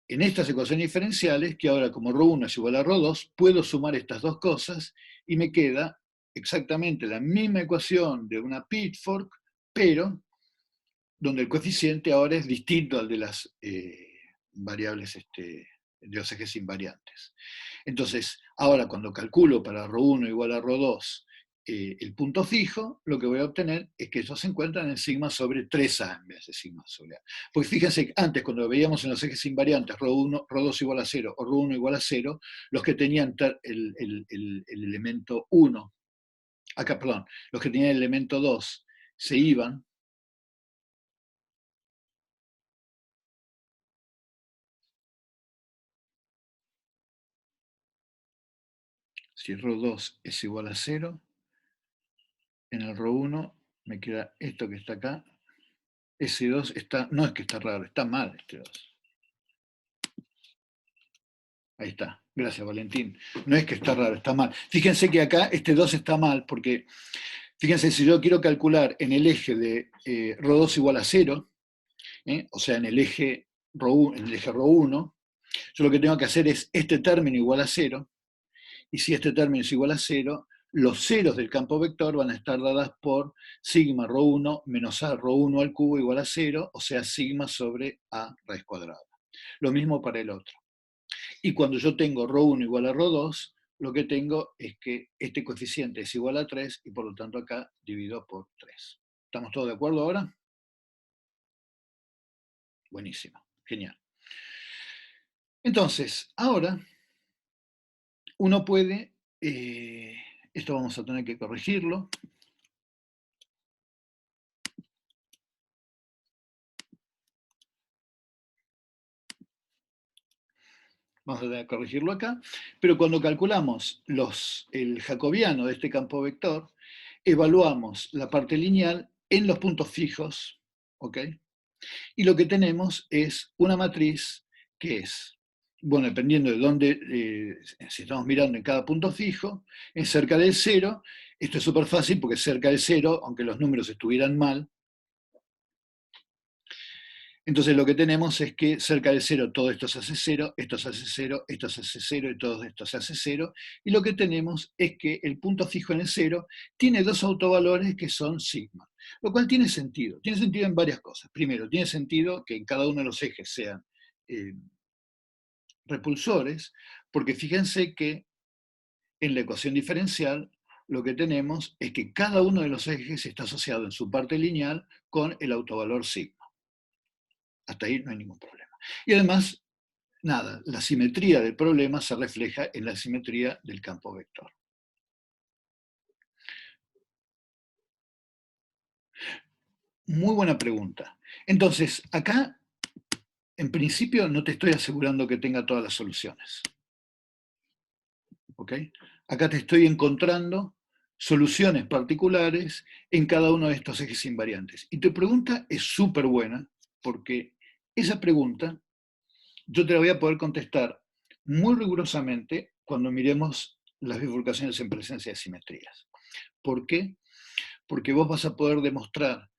en estas ecuaciones diferenciales, que ahora como ρ1 es igual a ρ2, puedo sumar estas dos cosas y me queda exactamente la misma ecuación de una pitfork, pero donde el coeficiente ahora es distinto al de las variables de los ejes invariantes. Entonces, ahora cuando calculo para ρ1 igual a ρ2 el punto fijo, lo que voy a obtener es que ellos se encuentran en sigma sobre 3A en vez de sigma sobre A. Porque fíjense, antes cuando veíamos en los ejes invariantes ρ1, ρ2 igual a 0 o ρ1 igual a 0, los que tenían el elemento 1, acá, perdón, los que tenían el elemento 2 se iban. Si ρ2 es igual a 0, en el ρ1 me queda esto que está acá. Ese 2 está, no es que está raro, está mal este 2. Ahí está, gracias Valentín. No es que está raro, está mal. Fíjense que acá este 2 está mal porque, fíjense, si yo quiero calcular en el eje de ρ2 igual a 0, o sea, en el eje ρ1, yo lo que tengo que hacer es este término igual a 0, y si este término es igual a 0, los ceros del campo vector van a estar dadas por sigma ρ1 menos a ρ1 al cubo igual a 0, o sea, sigma sobre a raíz cuadrada. Lo mismo para el otro. Y cuando yo tengo ρ1 igual a ρ2, lo que tengo es que este coeficiente es igual a 3 y por lo tanto acá divido por 3. ¿Estamos todos de acuerdo ahora? Buenísimo, genial. Entonces, ahora uno puede, esto vamos a tener que corregirlo. Vamos a tener que corregirlo acá, pero cuando calculamos el jacobiano de este campo vector, evaluamos la parte lineal en los puntos fijos, ¿ok? Y lo que tenemos es una matriz que es, bueno, dependiendo de dónde, si estamos mirando en cada punto fijo, es cerca del 0. Esto es súper fácil porque cerca del 0, aunque los números estuvieran mal, entonces lo que tenemos es que cerca del 0 todo esto se hace 0, esto se hace 0, esto se hace 0 y todo esto se hace 0. Y lo que tenemos es que el punto fijo en el 0 tiene dos autovalores que son sigma, lo cual tiene sentido. Tiene sentido en varias cosas. Primero, tiene sentido que en cada uno de los ejes sean repulsores, porque fíjense que en la ecuación diferencial lo que tenemos es que cada uno de los ejes está asociado en su parte lineal con el autovalor sigma. Hasta ahí no hay ningún problema. Y además, nada, la simetría del problema se refleja en la simetría del campo vector. Muy buena pregunta. Entonces, acá, en principio, no te estoy asegurando que tenga todas las soluciones. ¿Ok? Acá te estoy encontrando soluciones particulares en cada uno de estos ejes invariantes. Y tu pregunta es súper buena, porque esa pregunta yo te la voy a poder contestar muy rigurosamente cuando miremos las bifurcaciones en presencia de simetrías. ¿Por qué? Porque vos vas a poder demostrar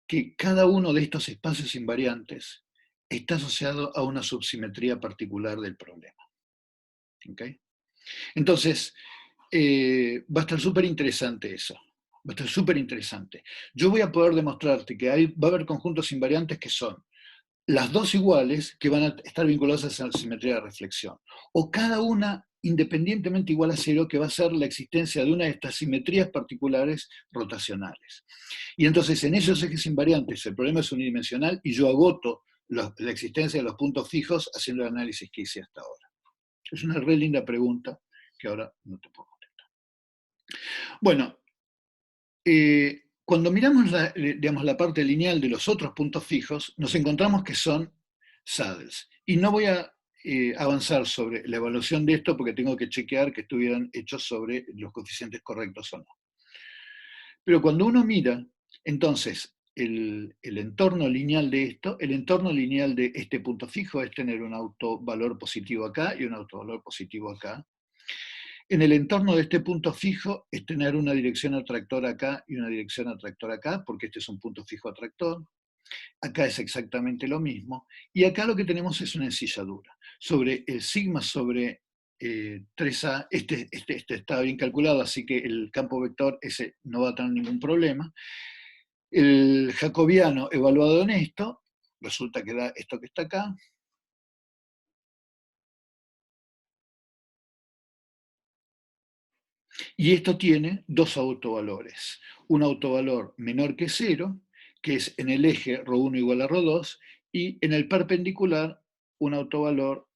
que cada uno de estos espacios invariantes está asociado a una subsimetría particular del problema. ¿Okay? Entonces, va a estar súper interesante eso. Va a estar súper interesante. Yo voy a poder demostrarte que va a haber conjuntos invariantes que son las dos iguales que van a estar vinculadas a esa simetría de reflexión, o cada una independientemente igual a 0, que va a ser la existencia de una de estas simetrías particulares rotacionales. Y entonces en esos ejes invariantes el problema es unidimensional y yo agoto la existencia de los puntos fijos haciendo el análisis que hice hasta ahora. Es una re linda pregunta que ahora no te puedo contestar. Bueno, cuando miramos digamos, la parte lineal de los otros puntos fijos, nos encontramos que son saddles. Y no voy a avanzar sobre la evaluación de esto porque tengo que chequear que estuvieran hechos sobre los coeficientes correctos o no. Pero cuando uno mira, entonces, el entorno lineal de esto, el entorno lineal de este punto fijo es tener un autovalor positivo acá y un autovalor positivo acá. En el entorno de este punto fijo es tener una dirección atractor acá y una dirección atractor acá, porque este es un punto fijo atractor. Acá es exactamente lo mismo. Y acá lo que tenemos es una ensilladura. Sobre el sigma sobre 3A, este está bien calculado, así que el campo vector ese no va a tener ningún problema. El jacobiano evaluado en esto, resulta que da esto que está acá. Y esto tiene dos autovalores. Un autovalor menor que 0, que es en el eje ρ1 igual a ρ2, y en el perpendicular un autovalor,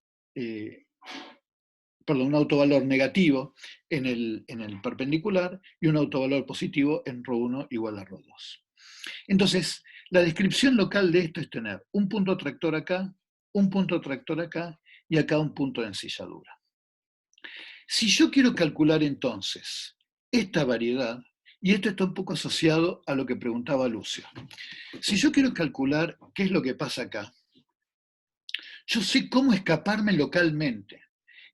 un autovalor negativo en el perpendicular y un autovalor positivo en ρ1 igual a ρ2. Entonces, la descripción local de esto es tener un punto atractor acá, un punto atractor acá y acá un punto de ensilladura. Si yo quiero calcular entonces esta variedad, y esto está un poco asociado a lo que preguntaba Lucio, si yo quiero calcular qué es lo que pasa acá, yo sé cómo escaparme localmente.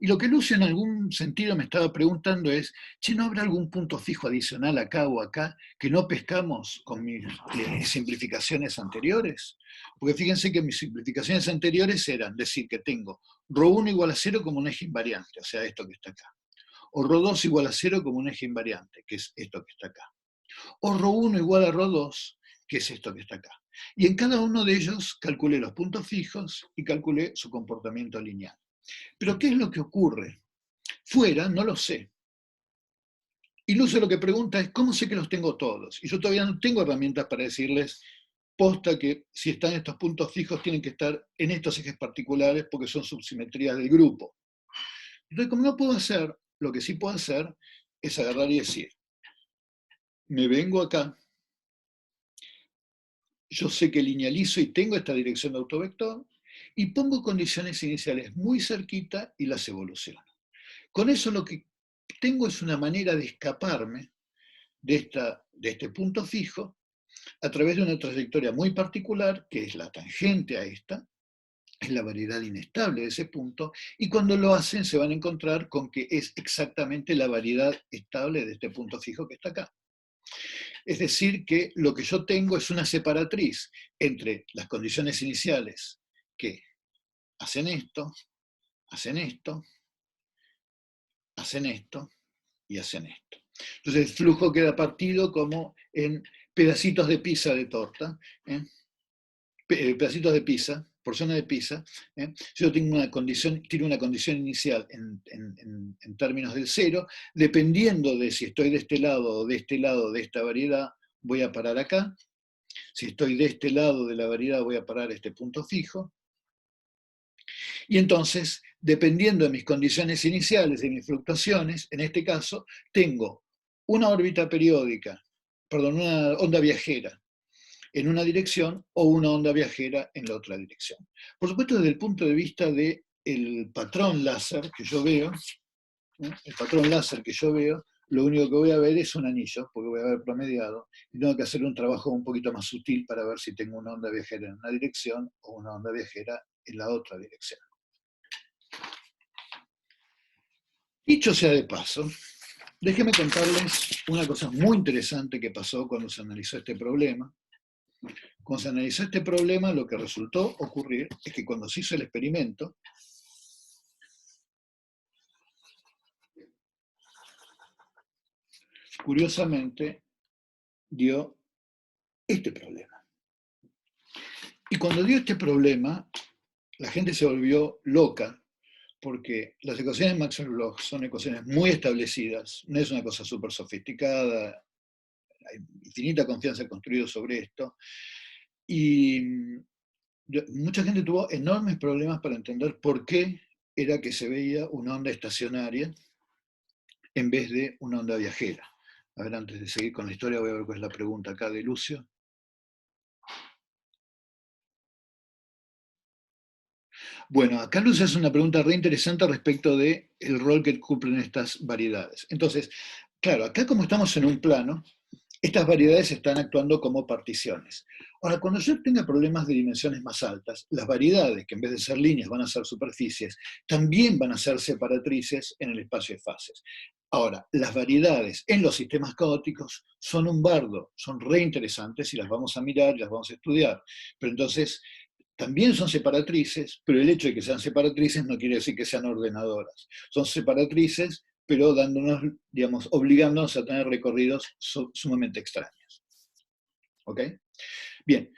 Y lo que Lucio en algún sentido me estaba preguntando es, che, ¿no habrá algún punto fijo adicional acá o acá que no pescamos con mis simplificaciones anteriores? Porque fíjense que mis simplificaciones anteriores eran decir que tengo ρ1 igual a 0 como un eje invariante, o sea, esto que está acá. O ρ2 igual a 0 como un eje invariante, que es esto que está acá. O ρ1 igual a ρ2, que es esto que está acá. Y en cada uno de ellos calculé los puntos fijos y calculé su comportamiento lineal. Pero ¿qué es lo que ocurre? Fuera no lo sé. Y Lucio lo que pregunta es, ¿cómo sé que los tengo todos? Y yo todavía no tengo herramientas para decirles, posta que si están estos puntos fijos tienen que estar en estos ejes particulares porque son subsimetrías del grupo. Entonces, como no puedo hacer, lo que sí puedo hacer es agarrar y decir, me vengo acá, yo sé que linealizo y tengo esta dirección de autovector, y pongo condiciones iniciales muy cerquita y las evoluciono. Con eso lo que tengo es una manera de escaparme de este punto fijo a través de una trayectoria muy particular, que es la tangente a esta, es la variedad inestable de ese punto, y cuando lo hacen se van a encontrar con que es exactamente la variedad estable de este punto fijo que está acá. Es decir, que lo que yo tengo es una separatriz entre las condiciones iniciales que hacen esto, hacen esto, hacen esto y hacen esto. Entonces el flujo queda partido como en pedacitos de pizza de torta, pedacitos de pizza, porciones de pizza. Yo tengo una condición inicial en términos del cero, dependiendo de si estoy de este lado o de este lado de esta variedad, voy a parar acá. Si estoy de este lado de la variedad, voy a parar a este punto fijo. Y entonces, dependiendo de mis condiciones iniciales, de mis fluctuaciones, en este caso, tengo una órbita periódica, una onda viajera en una dirección o una onda viajera en la otra dirección. Por supuesto, desde el punto de vista del patrón láser que yo veo, lo único que voy a ver es un anillo, porque voy a ver promediado, y tengo que hacer un trabajo un poquito más sutil para ver si tengo una onda viajera en una dirección o una onda viajera en la otra dirección. Dicho sea de paso, déjenme contarles una cosa muy interesante que pasó cuando se analizó este problema. Cuando se analizó este problema, lo que resultó ocurrir es que cuando se hizo el experimento, curiosamente, dio este problema. Y cuando dio este problema, la gente se volvió loca, porque las ecuaciones de Maxwell-Bloch son ecuaciones muy establecidas, no es una cosa súper sofisticada, hay infinita confianza construida sobre esto, y mucha gente tuvo enormes problemas para entender por qué era que se veía una onda estacionaria en vez de una onda viajera. A ver, antes de seguir con la historia, voy a ver cuál es la pregunta acá de Lucio. Bueno, acá Luz hace una pregunta re interesante respecto del rol que cumplen estas variedades. Entonces, claro, acá como estamos en un plano, estas variedades están actuando como particiones. Ahora, cuando yo tenga problemas de dimensiones más altas, las variedades, que en vez de ser líneas van a ser superficies, también van a ser separatrices en el espacio de fases. Ahora, las variedades en los sistemas caóticos son un bardo, son re interesantes y las vamos a mirar y las vamos a estudiar. Pero entonces, también son separatrices, pero el hecho de que sean separatrices no quiere decir que sean ordenadoras. Son separatrices, pero dándonos, digamos, obligándonos a tener recorridos sumamente extraños. ¿Ok? Bien,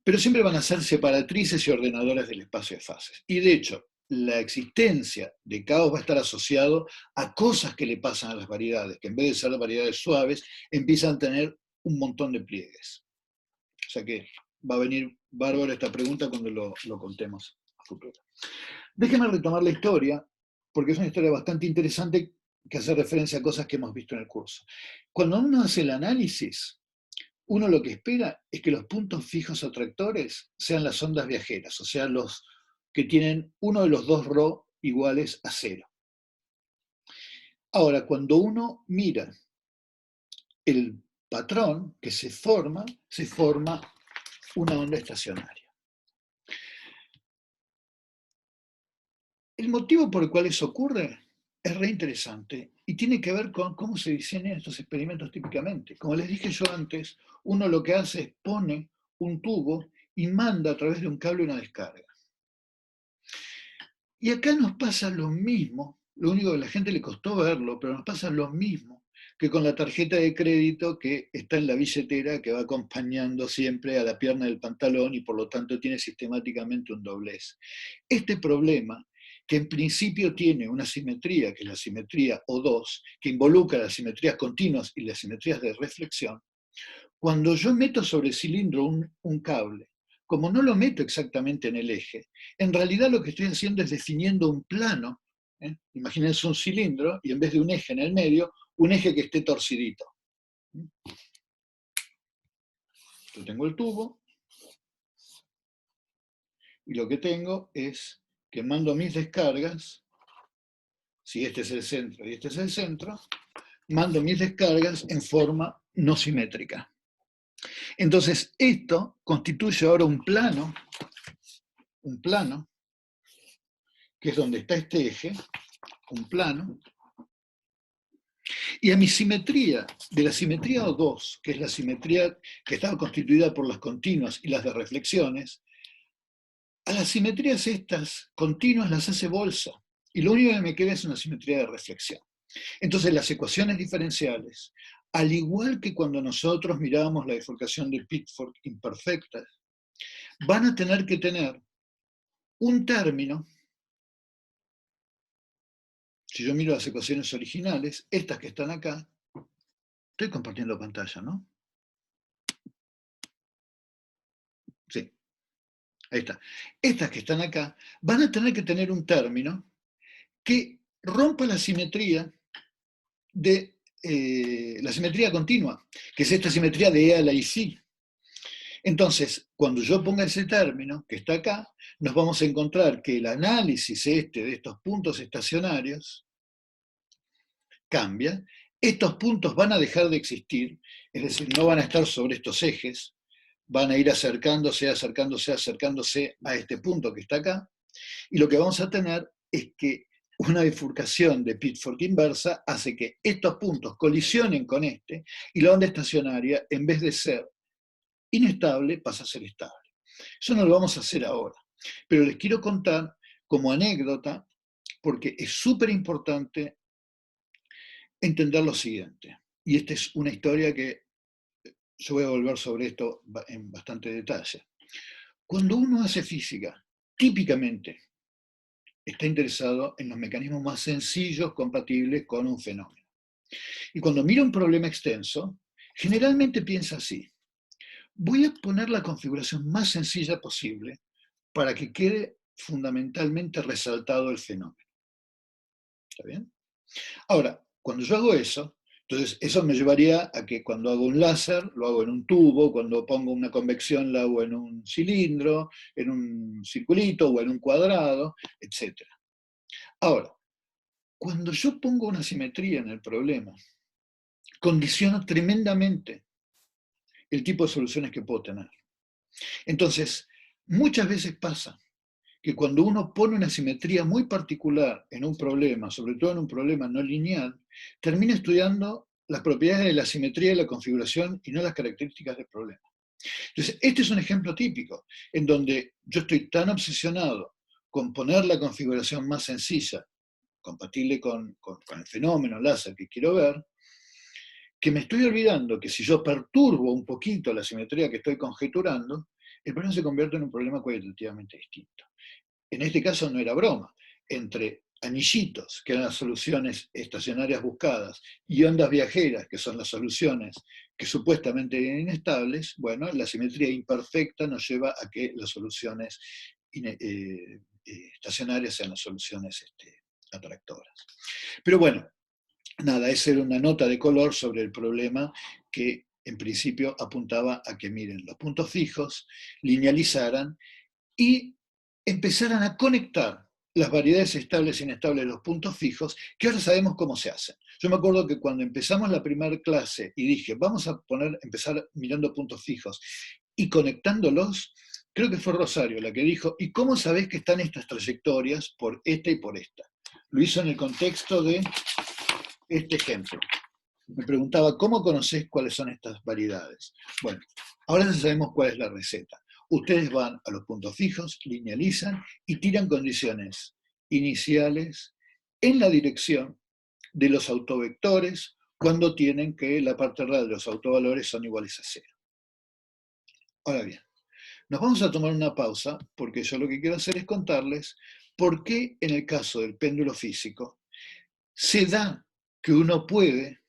pero siempre van a ser separatrices y ordenadoras del espacio de fases. Y de hecho, la existencia de caos va a estar asociado a cosas que le pasan a las variedades, que en vez de ser variedades suaves, empiezan a tener un montón de pliegues. O sea que va a venir bárbaro esta pregunta cuando lo contemos a futuro. Déjenme retomar la historia, porque es una historia bastante interesante que hace referencia a cosas que hemos visto en el curso. Cuando uno hace el análisis, uno lo que espera es que los puntos fijos atractores sean las ondas viajeras, o sea, los que tienen uno de los dos ρ iguales a 0. Ahora, cuando uno mira el patrón que se forma una onda estacionaria. El motivo por el cual eso ocurre es re interesante y tiene que ver con cómo se diseñan estos experimentos típicamente. Como les dije yo antes, uno lo que hace es pone un tubo y manda a través de un cable una descarga. Y acá nos pasa lo mismo, lo único que a la gente le costó verlo, pero nos pasa lo mismo que con la tarjeta de crédito que está en la billetera, que va acompañando siempre a la pierna del pantalón y por lo tanto tiene sistemáticamente un doblez. Este problema, que en principio tiene una simetría, que es la simetría O2, que involucra las simetrías continuas y las simetrías de reflexión, cuando yo meto sobre el cilindro un cable, como no lo meto exactamente en el eje, en realidad lo que estoy haciendo es definiendo un plano. Imagínense un cilindro y en vez de un eje en el medio, un eje que esté torcidito. Yo tengo el tubo y lo que tengo es que mando mis descargas, si este es el centro y este es el centro, mando mis descargas en forma no simétrica. Entonces, esto constituye ahora un plano, que es donde está este eje, un plano, y a mi simetría, de la simetría O2, que es la simetría que estaba constituida por las continuas y las de reflexiones, a las simetrías estas continuas las hace bolsa, y lo único que me queda es una simetría de reflexión. Entonces las ecuaciones diferenciales, al igual que cuando nosotros mirábamos la bifurcación de Pitford imperfectas, van a tener que tener un término. Si yo miro las ecuaciones originales, estas que están acá, estoy compartiendo pantalla, ¿no? Sí, ahí está. Estas que están acá van a tener que tener un término que rompa la simetría de la simetría continua, que es esta simetría de E a la IC. Entonces, cuando yo ponga ese término que está acá, nos vamos a encontrar que el análisis de estos puntos estacionarios cambia. Estos puntos van a dejar de existir, es decir, no van a estar sobre estos ejes, van a ir acercándose a este punto que está acá, y lo que vamos a tener es que una bifurcación de Pitford inversa hace que estos puntos colisionen con este, y la onda estacionaria, en vez de ser inestable, pasa a ser estable. Eso no lo vamos a hacer ahora, pero les quiero contar como anécdota, porque es súper importante entender lo siguiente. Y esta es una historia que yo voy a volver sobre esto en bastante detalle. Cuando uno hace física, típicamente está interesado en los mecanismos más sencillos compatibles con un fenómeno. Y cuando mira un problema extenso, generalmente piensa así: voy a poner la configuración más sencilla posible para que quede fundamentalmente resaltado el fenómeno. ¿Está bien? Ahora, cuando yo hago eso, Entonces, eso me llevaría a que cuando hago un láser, lo hago en un tubo, cuando pongo una convección, la hago en un cilindro, en un circulito o en un cuadrado, etc. Ahora, cuando yo pongo una simetría en el problema, condiciono tremendamente el tipo de soluciones que puedo tener. Entonces, muchas veces pasa que cuando uno pone una simetría muy particular en un problema, sobre todo en un problema no lineal, termina estudiando las propiedades de la simetría y la configuración y no las características del problema. Entonces, este es un ejemplo típico en donde yo estoy tan obsesionado con poner la configuración más sencilla, compatible con el fenómeno láser que quiero ver, que me estoy olvidando que si yo perturbo un poquito la simetría que estoy conjeturando, el problema se convierte en un problema cualitativamente distinto. En este caso no era broma. Entre anillitos, que eran las soluciones estacionarias buscadas, y ondas viajeras, que son las soluciones que supuestamente eran inestables, bueno, la simetría imperfecta nos lleva a que las soluciones estacionarias sean las soluciones atractoras. Pero bueno, nada, esa era una nota de color sobre el problema que en principio apuntaba a que miren los puntos fijos, linealizaran y empezaran a conectar las variedades estables e inestables de los puntos fijos, que ahora sabemos cómo se hacen. Yo me acuerdo que cuando empezamos la primera clase y dije, vamos a empezar mirando puntos fijos y conectándolos, creo que fue Rosario la que dijo, ¿y cómo sabés que están estas trayectorias por esta y por esta? Lo hizo en el contexto de este ejemplo. Me preguntaba, ¿cómo conocés cuáles son estas variedades? Bueno, ahora ya sabemos cuál es la receta. Ustedes van a los puntos fijos, linealizan y tiran condiciones iniciales en la dirección de los autovectores cuando tienen que la parte real de los autovalores son iguales a cero. Ahora bien, nos vamos a tomar una pausa porque yo lo que quiero hacer es contarles por qué en el caso del péndulo físico se da que uno puede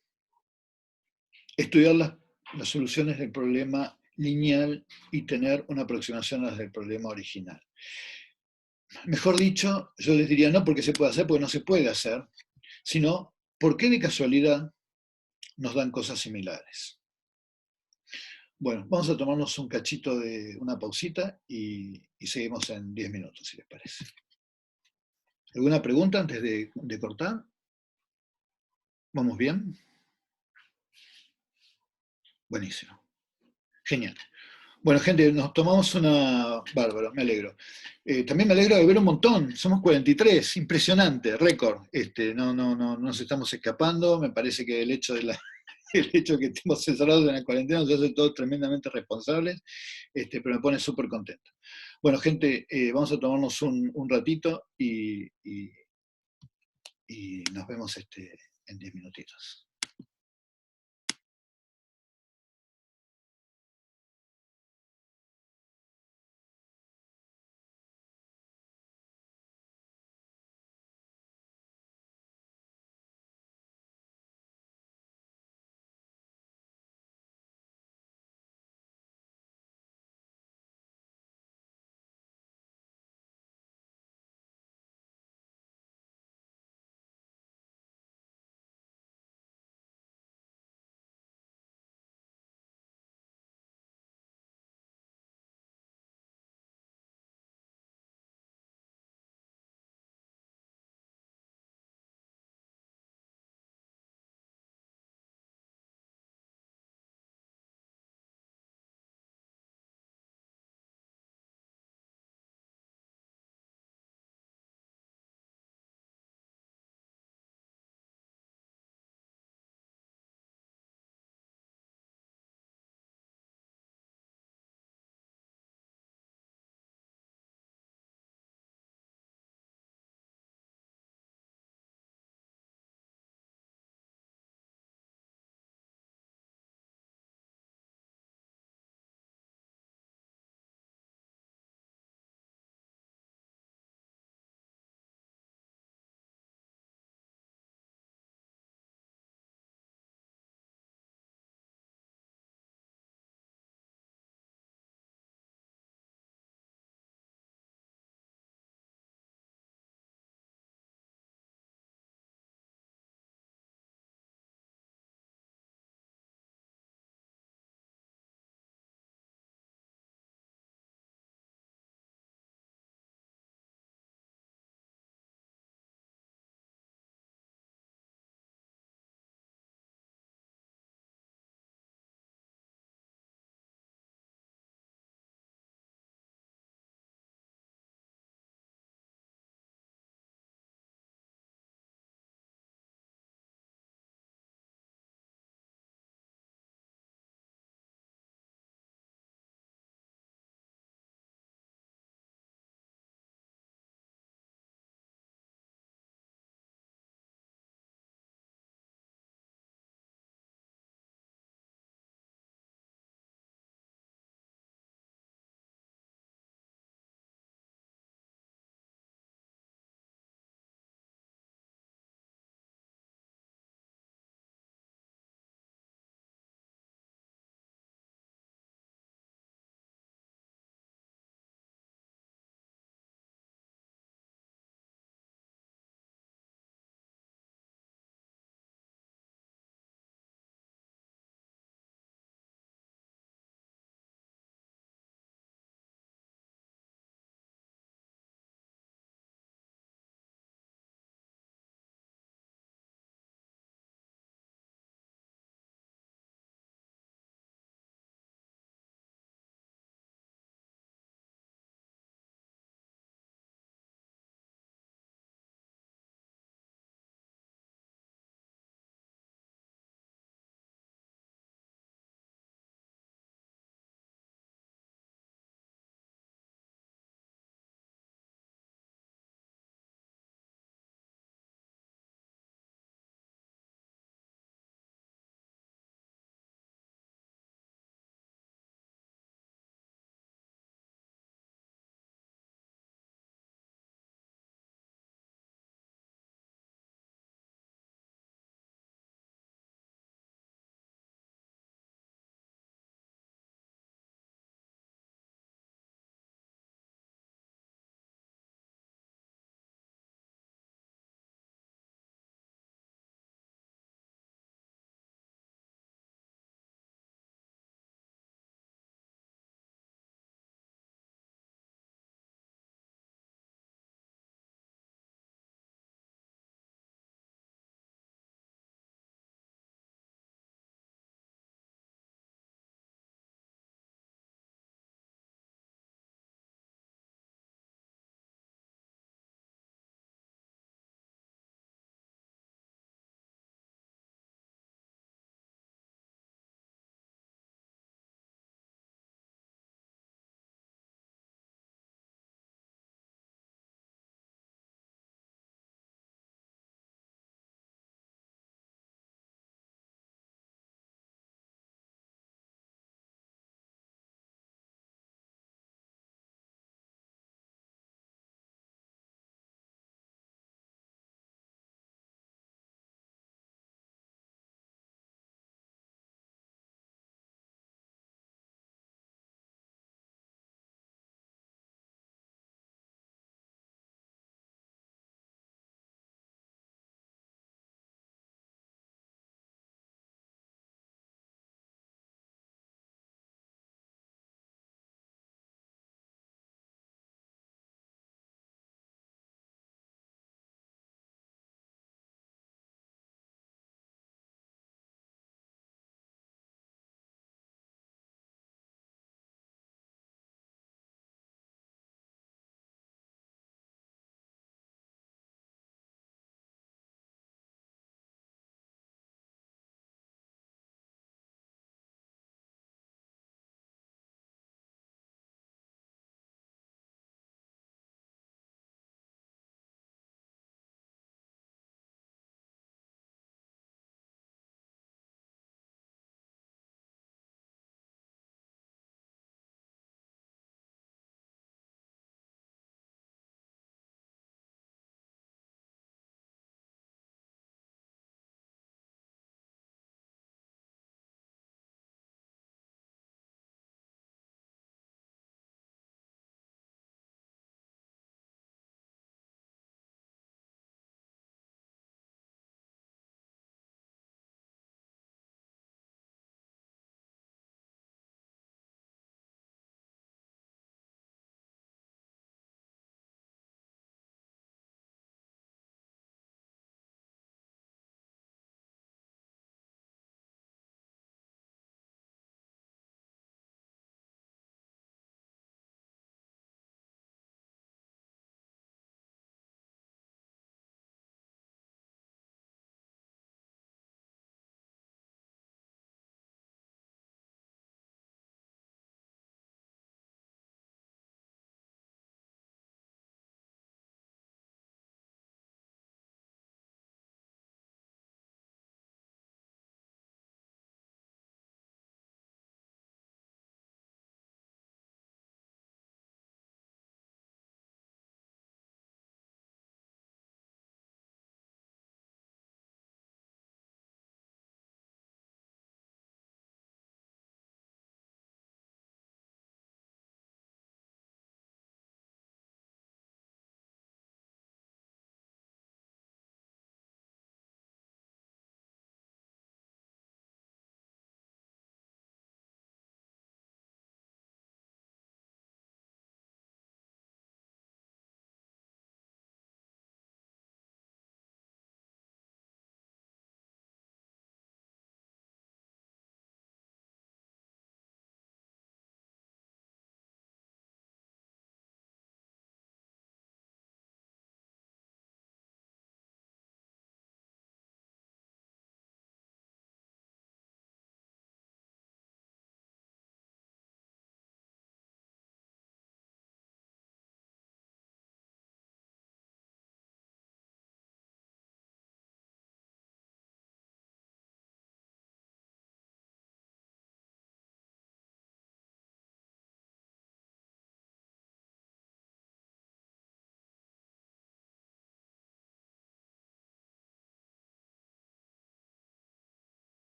estudiar las soluciones del problema lineal y tener una aproximación a las del problema original. Mejor dicho, yo les diría no porque se puede hacer, porque no se puede hacer, sino porque de casualidad nos dan cosas similares. Bueno, vamos a tomarnos un cachito de una pausita y seguimos en 10 minutos, si les parece. ¿Alguna pregunta antes de cortar? ¿Vamos bien? Buenísimo. Genial. Bueno, gente, nos tomamos una... Bárbaro, me alegro. También me alegro de ver un montón, somos 43, impresionante, récord. No nos estamos escapando, me parece que el hecho el hecho de que estemos encerrados en la cuarentena nos hace todos tremendamente responsables, pero me pone súper contento. Bueno, gente, vamos a tomarnos un ratito y nos vemos en 10 minutitos.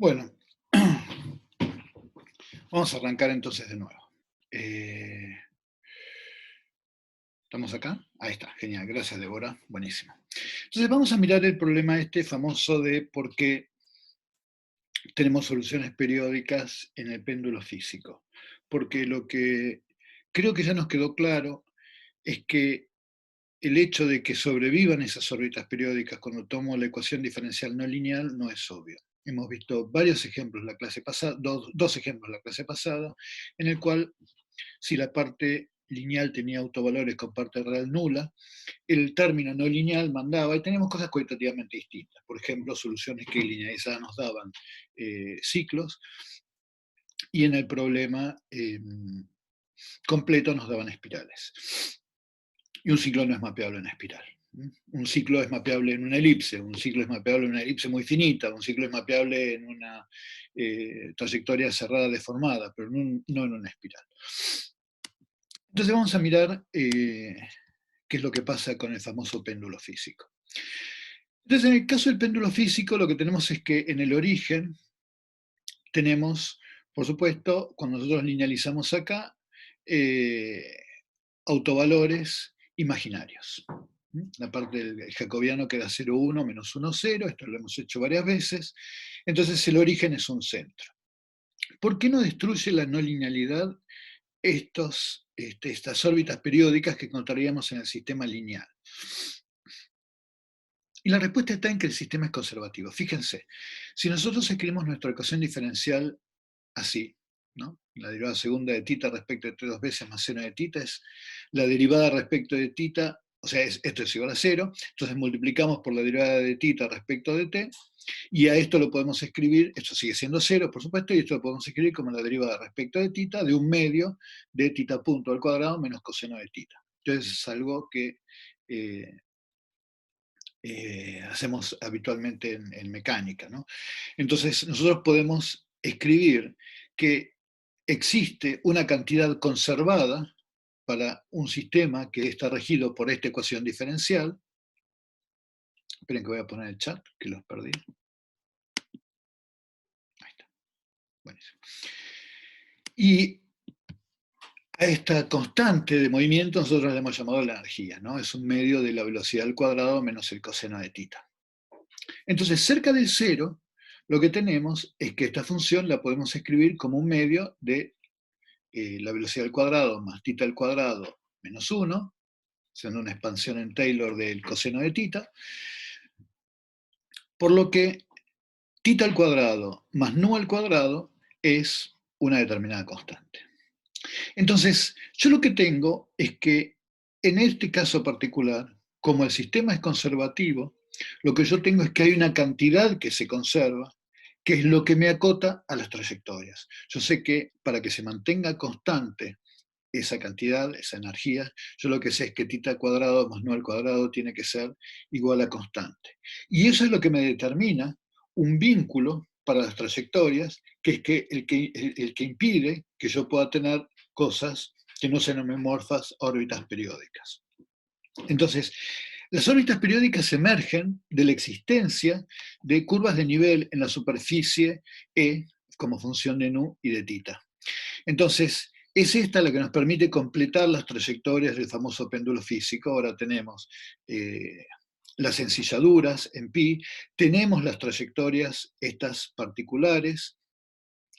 Bueno, vamos a arrancar entonces de nuevo. ¿Estamos acá? Ahí está, genial, gracias Débora, buenísimo. Entonces vamos a mirar el problema este famoso de por qué tenemos soluciones periódicas en el péndulo físico. Porque lo que creo que ya nos quedó claro es que el hecho de que sobrevivan esas órbitas periódicas cuando tomo la ecuación diferencial no lineal no es obvio. Hemos visto varios ejemplos la clase pasada, dos ejemplos la clase pasada, en el cual si la parte lineal tenía autovalores con parte real nula, el término no lineal mandaba, y teníamos cosas cualitativamente distintas. Por ejemplo, soluciones que linealizadas nos daban ciclos, y en el problema completo nos daban espirales. Y un ciclo no es mapeable en espiral. Un ciclo es mapeable en una elipse, un ciclo es mapeable en una elipse muy finita, un ciclo es mapeable en una trayectoria cerrada deformada, pero no en una espiral. Entonces vamos a mirar qué es lo que pasa con el famoso péndulo físico. Entonces, en el caso del péndulo físico, lo que tenemos es que en el origen tenemos, por supuesto, cuando nosotros linealizamos acá, autovalores imaginarios. La parte del jacobiano queda 0, 1, menos 1, 0, esto lo hemos hecho varias veces. Entonces el origen es un centro. ¿Por qué no destruye la no linealidad estas órbitas periódicas que encontraríamos en el sistema lineal? Y la respuesta está en que el sistema es conservativo. Fíjense, si nosotros escribimos nuestra ecuación diferencial así, ¿no? La derivada segunda de tita respecto de t dos veces más seno de tita es la derivada respecto de tita, o sea, esto es igual a 0, entonces multiplicamos por la derivada de tita respecto de t, y a esto lo podemos escribir, esto sigue siendo 0, por supuesto, y esto lo podemos escribir como la derivada respecto de tita de un medio de tita punto al cuadrado menos coseno de tita. Entonces es algo que hacemos habitualmente en mecánica, ¿no? Entonces nosotros podemos escribir que existe una cantidad conservada para un sistema que está regido por esta ecuación diferencial. Esperen que voy a poner el chat, que los perdí. Ahí está. Buenísimo. Y a esta constante de movimiento nosotros le hemos llamado la energía, ¿no? Es un medio de la velocidad al cuadrado menos el coseno de tita. Entonces, cerca del cero, lo que tenemos es que esta función la podemos escribir como un medio de la velocidad al cuadrado más tita al cuadrado menos 1, siendo una expansión en Taylor del coseno de tita, por lo que tita al cuadrado más nu al cuadrado es una determinada constante. Entonces, yo lo que tengo es que en este caso particular, como el sistema es conservativo, lo que yo tengo es que hay una cantidad que se conserva, que es lo que me acota a las trayectorias. Yo sé que para que se mantenga constante esa cantidad, esa energía, yo lo que sé es que tita al cuadrado más nu al cuadrado tiene que ser igual a constante. Y eso es lo que me determina un vínculo para las trayectorias, que es que el que impide que yo pueda tener cosas que no sean homomorfas a órbitas periódicas. Entonces, las órbitas periódicas emergen de la existencia de curvas de nivel en la superficie E como función de nu y de tita. Entonces, es esta la que nos permite completar las trayectorias del famoso péndulo físico. Ahora tenemos las encilladuras en pi, tenemos las trayectorias estas particulares,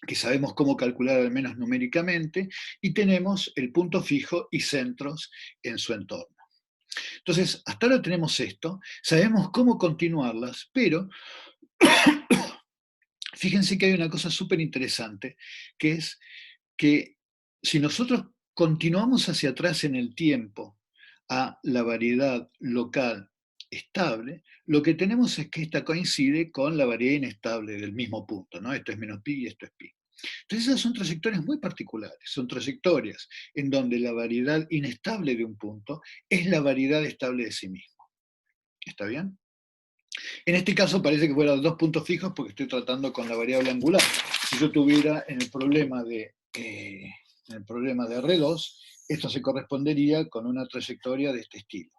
que sabemos cómo calcular al menos numéricamente, y tenemos el punto fijo y centros en su entorno. Entonces, hasta ahora tenemos esto, sabemos cómo continuarlas, pero fíjense que hay una cosa súper interesante, que es que si nosotros continuamos hacia atrás en el tiempo a la variedad local estable, lo que tenemos es que esta coincide con la variedad inestable del mismo punto, ¿no? Esto es menos pi y esto es pi. Entonces esas son trayectorias muy particulares, son trayectorias en donde la variedad inestable de un punto es la variedad estable de sí mismo. ¿Está bien? En este caso parece que fueran dos puntos fijos porque estoy tratando con la variable angular. Si yo tuviera en el problema de R2, esto se correspondería con una trayectoria de este estilo.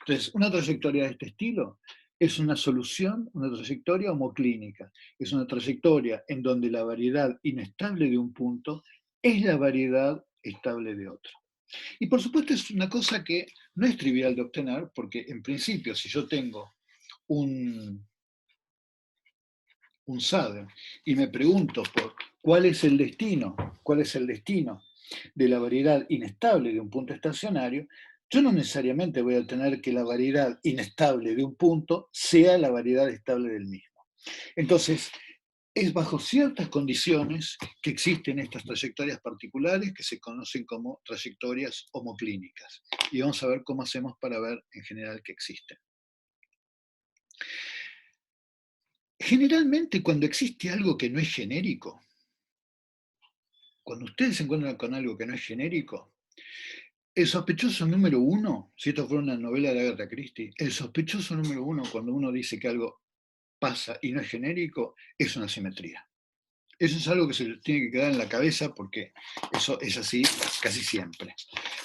Entonces, una trayectoria de este estilo es una solución, una trayectoria homoclínica. Es una trayectoria en donde la variedad inestable de un punto es la variedad estable de otro. Y por supuesto es una cosa que no es trivial de obtener, porque en principio si yo tengo un SAD y me pregunto por cuál es el destino de la variedad inestable de un punto estacionario, yo no necesariamente voy a tener que la variedad inestable de un punto sea la variedad estable del mismo. Entonces, es bajo ciertas condiciones que existen estas trayectorias particulares que se conocen como trayectorias homoclínicas. Y vamos a ver cómo hacemos para ver en general que existen. Generalmente, cuando existe algo que no es genérico, cuando ustedes se encuentran con algo que no es genérico, el sospechoso número uno, si esto fuera una novela de Agatha Christie, el sospechoso número uno cuando uno dice que algo pasa y no es genérico, es una simetría. Eso es algo que se les tiene que quedar en la cabeza porque eso es así casi siempre.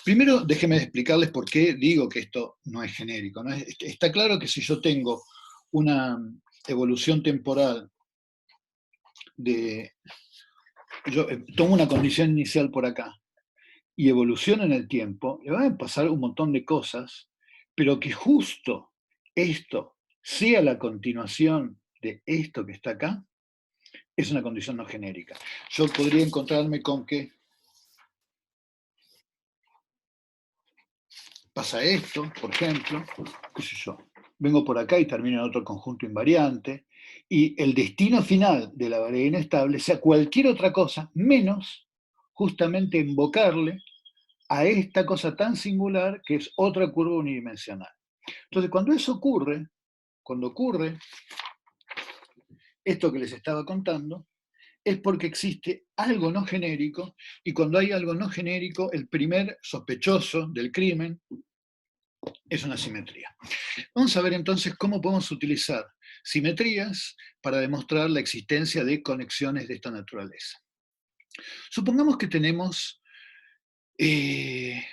Primero, déjenme explicarles por qué digo que esto no es genérico, ¿no? Está claro que si yo tengo una evolución temporal de... Yo tomo una condición inicial por acá y evoluciona en el tiempo, le van a pasar un montón de cosas, pero que justo esto sea la continuación de esto que está acá, es una condición no genérica. Yo podría encontrarme con que pasa esto, por ejemplo, qué sé yo, vengo por acá y termino en otro conjunto invariante, y el destino final de la variedad inestable sea cualquier otra cosa, menos justamente invocarle a esta cosa tan singular que es otra curva unidimensional. Entonces, cuando ocurre esto que les estaba contando, es porque existe algo no genérico, y cuando hay algo no genérico, el primer sospechoso del crimen es una simetría. Vamos a ver entonces cómo podemos utilizar simetrías para demostrar la existencia de conexiones de esta naturaleza. Supongamos que tenemos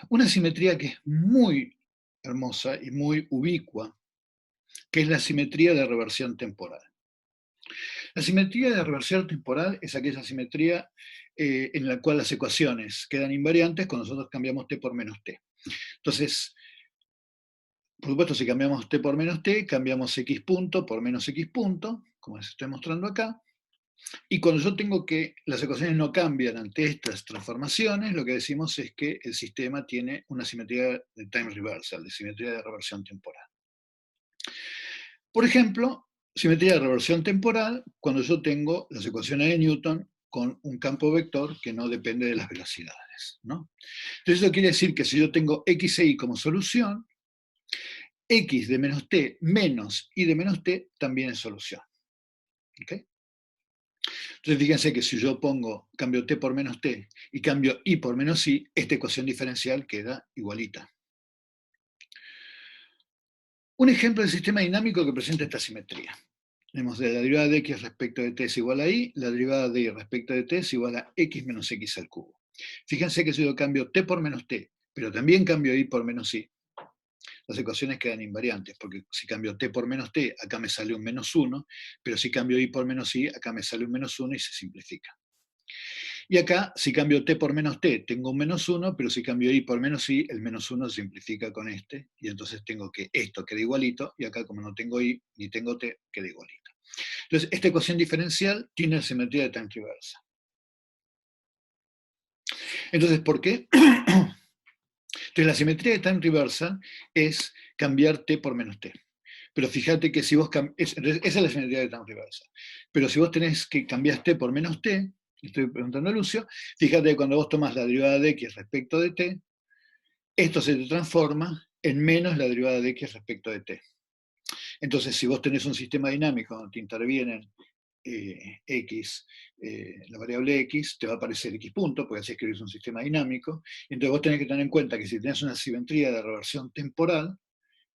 una simetría que es muy hermosa y muy ubicua, que es la simetría de reversión temporal. La simetría de reversión temporal es aquella simetría en la cual las ecuaciones quedan invariantes cuando nosotros cambiamos t por menos t. Entonces, por supuesto, si cambiamos t por menos t, cambiamos x punto por menos x punto, como les estoy mostrando acá. Y cuando yo tengo que las ecuaciones no cambian ante estas transformaciones, lo que decimos es que el sistema tiene una simetría de time reversal, de simetría de reversión temporal. Por ejemplo, simetría de reversión temporal cuando yo tengo las ecuaciones de Newton con un campo vector que no depende de las velocidades, ¿no? Entonces eso quiere decir que si yo tengo x e y como solución, x de menos t menos y de menos t también es solución. ¿Okay? Entonces fíjense que si yo cambio t por menos t y cambio y por menos y, esta ecuación diferencial queda igualita. Un ejemplo de sistema dinámico que presenta esta simetría. Tenemos de la derivada de x respecto de t es igual a y, la derivada de y respecto de t es igual a x menos x al cubo. Fíjense que si yo cambio t por menos t, pero también cambio y por menos y, las ecuaciones quedan invariantes, porque si cambio t por menos t, acá me sale un menos 1, pero si cambio y por menos y, acá me sale un menos 1 y se simplifica. Y acá, si cambio t por menos t, tengo un menos 1, pero si cambio y por menos y, el menos 1 se simplifica con este, y entonces tengo que esto queda igualito, y acá como no tengo y ni tengo t, queda igualito. Entonces, esta ecuación diferencial tiene la simetría de time reversal. Entonces, ¿por qué? Entonces, la simetría de time reversal es cambiar t por menos t. Pero fíjate que si vos esa es la simetría de time reversal. Pero si vos tenés que cambiar t por menos t, estoy preguntando a Lucio, fíjate que cuando vos tomás la derivada de x respecto de t, esto se te transforma en menos la derivada de x respecto de t. Entonces, si vos tenés un sistema dinámico donde te intervienen x, la variable x, te va a aparecer x punto, porque así escribís un sistema dinámico. Entonces vos tenés que tener en cuenta que si tenés una simetría de reversión temporal,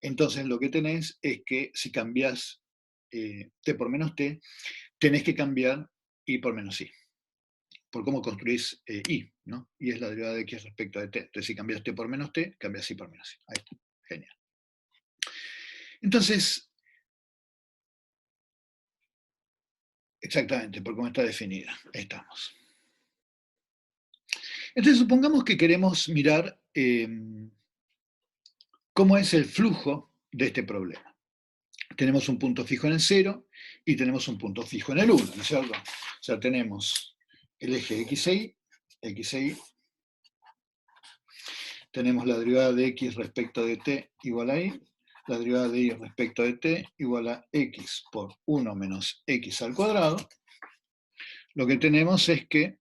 entonces lo que tenés es que si cambiás t por menos t, tenés que cambiar y por menos i, por cómo construís i, ¿no? Y es la derivada de x respecto de t. Entonces si cambias t por menos t, cambias i por menos i. Ahí está, genial. Entonces, Exactamente, por cómo está definida. Ahí estamos. Entonces, supongamos que queremos mirar cómo es el flujo de este problema. Tenemos un punto fijo en el 0 y tenemos un punto fijo en el 1, ¿no es cierto? O sea, tenemos el eje x e y, tenemos la derivada de x respecto de t igual a y, la derivada de y respecto de t igual a x por 1 menos x al cuadrado. Lo que tenemos es que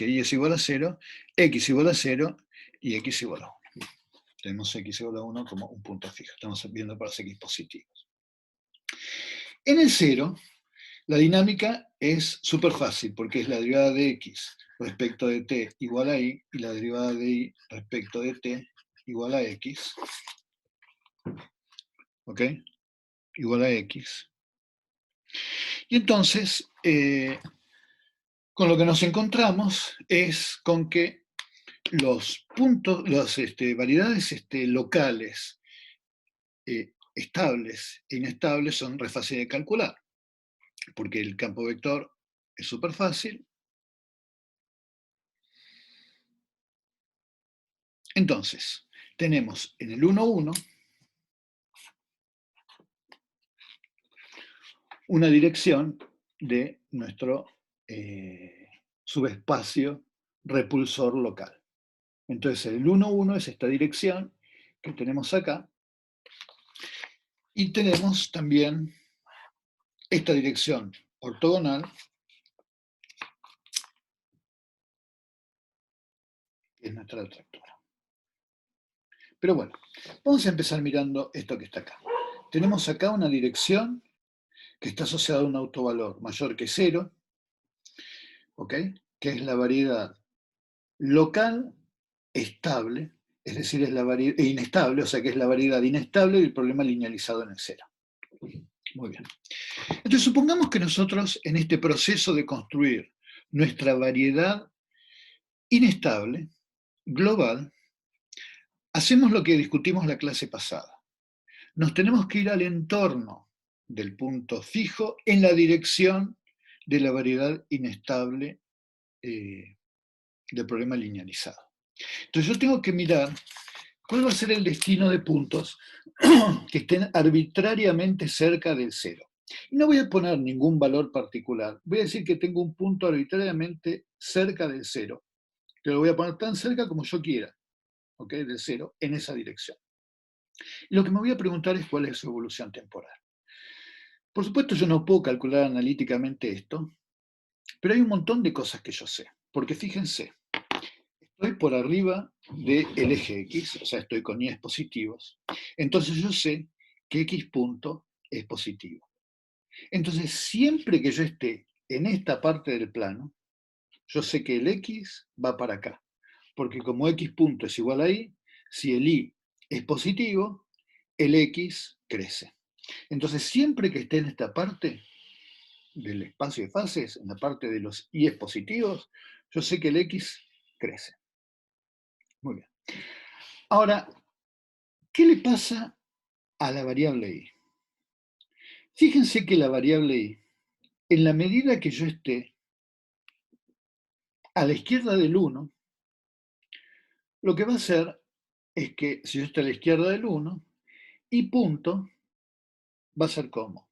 y es igual a 0, x igual a 0 y x igual a 1. Tenemos x igual a 1 como un punto fijo. Estamos viendo para los x positivos. En el 0, la dinámica es súper fácil, porque es la derivada de x respecto de t igual a y, y la derivada de y respecto de t igual a x. ¿Ok? Igual a x. Y entonces, con lo que nos encontramos es con que los puntos, las variedades locales estables e inestables son re fáciles de calcular, porque el campo vector es súper fácil. Entonces, tenemos en el 1, 1 una dirección de nuestro subespacio repulsor local. Entonces, el 1, 1 es esta dirección que tenemos acá, y tenemos también esta dirección ortogonal, que es nuestra atractora. Pero bueno, vamos a empezar mirando esto que está acá. Tenemos acá una dirección que está asociada a un autovalor mayor que 0, ¿ok? Que es la variedad local estable, es decir, es la variedad inestable, o sea que es la variedad inestable del problema linealizado en el 0. Muy bien. Entonces, supongamos que nosotros en este proceso de construir nuestra variedad inestable, global, hacemos lo que discutimos la clase pasada. Nos tenemos que ir al entorno del punto fijo en la dirección de la variedad inestable del problema linealizado. Entonces yo tengo que mirar cuál va a ser el destino de puntos que estén arbitrariamente cerca del 0. Y no voy a poner ningún valor particular. Voy a decir que tengo un punto arbitrariamente cerca del 0. Que lo voy a poner tan cerca como yo quiera, ¿ok? Del 0, en esa dirección. Y lo que me voy a preguntar es cuál es su evolución temporal. Por supuesto, yo no puedo calcular analíticamente esto, pero hay un montón de cosas que yo sé. Porque fíjense, estoy por arriba del eje X, o sea, estoy con y positivos. Entonces yo sé que X punto es positivo. Entonces, siempre que yo esté en esta parte del plano, yo sé que el X va para acá. Porque como X punto es igual a Y, si el Y es positivo, el X crece. Entonces, siempre que esté en esta parte del espacio de fases, en la parte de los Y positivos, yo sé que el X crece. Muy bien. Ahora, ¿qué le pasa a la variable Y? Fíjense que la variable Y, en la medida que yo esté a la izquierda del 1, lo que va a hacer es que si yo estoy a la izquierda del 1, Y punto va a ser ¿cómo?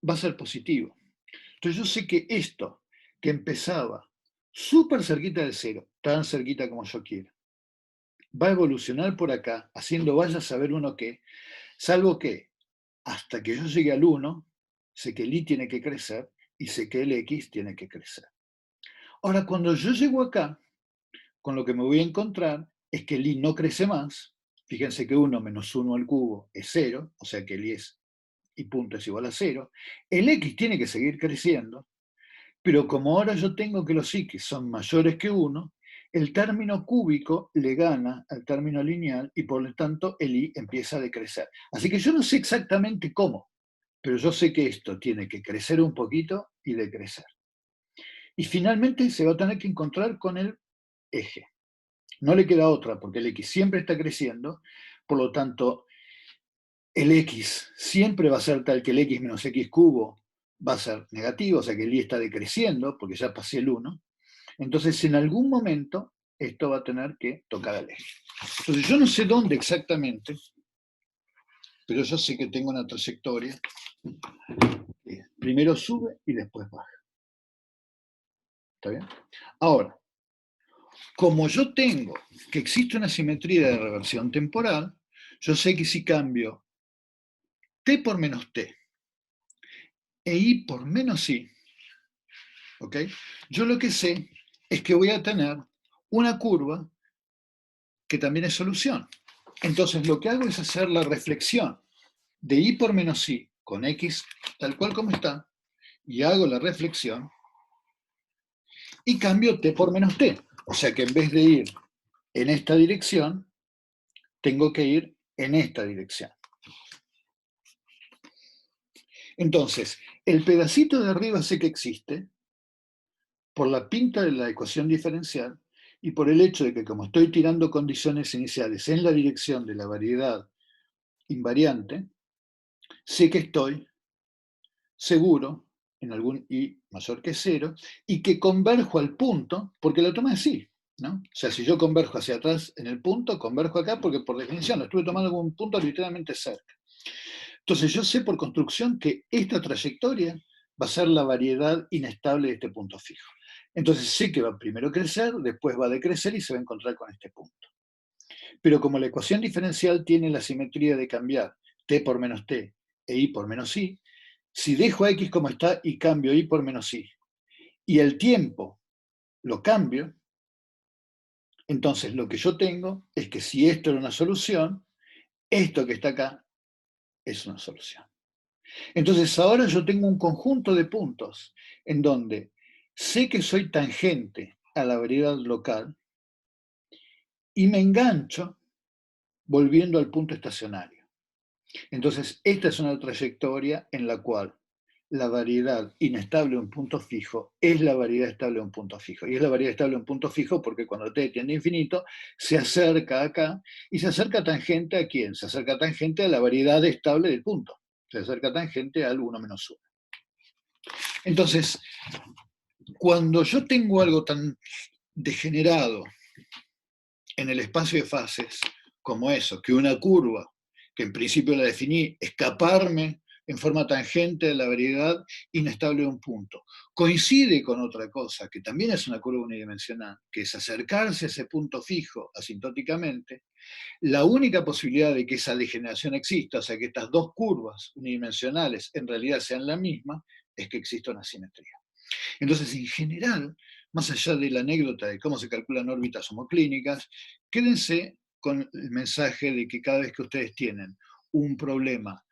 Va a ser positivo. Entonces yo sé que esto, que empezaba súper cerquita del 0, tan cerquita como yo quiera, va a evolucionar por acá, haciendo vaya a saber uno qué, salvo que hasta que yo llegue al 1, sé que el Y tiene que crecer y sé que el X tiene que crecer. Ahora, cuando yo llego acá, con lo que me voy a encontrar es que el Y no crece más. Fíjense que 1 menos 1 al cubo es 0, o sea que el Y punto es igual a 0. El X tiene que seguir creciendo, pero como ahora yo tengo que los X son mayores que 1, el término cúbico le gana al término lineal y por lo tanto el Y empieza a decrecer. Así que yo no sé exactamente cómo, pero yo sé que esto tiene que crecer un poquito y decrecer. Y finalmente se va a tener que encontrar con el eje. No le queda otra, porque el X siempre está creciendo, por lo tanto, el X siempre va a ser tal que el X menos X cubo va a ser negativo, o sea que el i está decreciendo, porque ya pasé el 1. Entonces, en algún momento, esto va a tener que tocar al eje. Entonces, yo no sé dónde exactamente, pero yo sé que tengo una trayectoria. Primero sube y después baja. ¿Está bien? Ahora, como yo tengo que existe una simetría de reversión temporal, yo sé que si cambio t por menos t e i por menos i, ¿ok? Yo lo que sé es que voy a tener una curva que también es solución. Entonces lo que hago es hacer la reflexión de i por menos i con x tal cual como está, y hago la reflexión y cambio t por menos t. O sea que en vez de ir en esta dirección, tengo que ir en esta dirección. Entonces, el pedacito de arriba sé que existe por la pinta de la ecuación diferencial y por el hecho de que como estoy tirando condiciones iniciales en la dirección de la variedad invariante, sé que estoy seguro en algún i mayor que 0 y que converjo al punto porque lo tomé así, ¿no? O sea, si yo converjo hacia atrás en el punto, converjo acá porque por definición lo estuve tomando como un punto literalmente cerca. Entonces yo sé por construcción que esta trayectoria va a ser la variedad inestable de este punto fijo. Entonces sé que va primero a crecer, después va a decrecer y se va a encontrar con este punto. Pero como la ecuación diferencial tiene la simetría de cambiar t por menos t e i por menos i, si dejo a x como está y cambio i por menos i, y el tiempo lo cambio, entonces lo que yo tengo es que si esto era una solución, esto que está acá es una solución. Entonces ahora yo tengo un conjunto de puntos en donde sé que soy tangente a la variedad local y me engancho volviendo al punto estacionario. Entonces esta es una trayectoria en la cual la variedad inestable de un punto fijo es la variedad estable de un punto fijo. Y es la variedad estable de un punto fijo porque cuando t tiende a infinito se acerca acá y se acerca tangente a quién? Se acerca tangente a la variedad estable del punto. Se acerca tangente al 1 menos 1. Entonces, cuando yo tengo algo tan degenerado en el espacio de fases como eso, que una curva, que en principio la definí, escaparme en forma tangente de la variedad inestable de un punto, coincide con otra cosa, que también es una curva unidimensional, que es acercarse a ese punto fijo asintóticamente, la única posibilidad de que esa degeneración exista, o sea, que estas dos curvas unidimensionales en realidad sean la misma, es que exista una simetría. Entonces, en general, más allá de la anécdota de cómo se calculan órbitas homoclínicas, quédense con el mensaje de que cada vez que ustedes tienen un problema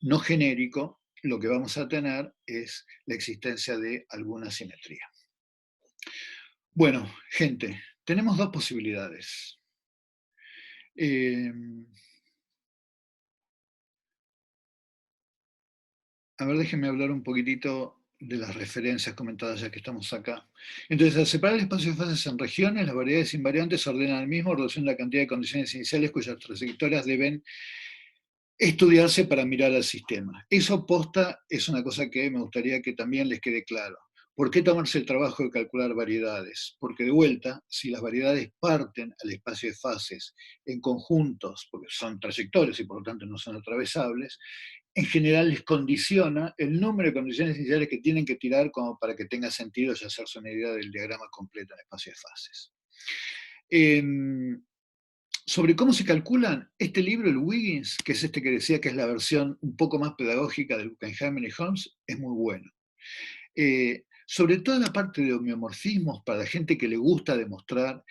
no genérico, lo que vamos a tener es la existencia de alguna simetría. Bueno, gente, tenemos dos posibilidades. A ver, déjenme hablar un poquitito de las referencias comentadas ya que estamos acá. Entonces, al separar el espacio de fases en regiones, las variedades invariantes se ordenan al mismo, reduciendo la cantidad de condiciones iniciales cuyas trayectorias deben estudiarse para mirar al sistema. Eso posta es una cosa que me gustaría que también les quede claro. ¿Por qué tomarse el trabajo de calcular variedades? Porque de vuelta, si las variedades parten al espacio de fases en conjuntos, porque son trayectorias y por lo tanto no son atravesables, en general les condiciona el número de condiciones iniciales que tienen que tirar como para que tenga sentido y hacerse una idea del diagrama completo en espacio de fases. Sobre cómo se calculan, este libro, el Wiggins, que es este que decía que es la versión un poco más pedagógica del Guggenheim y Holmes, es muy bueno. Sobre toda la parte de homeomorfismos, para la gente que le gusta demostrar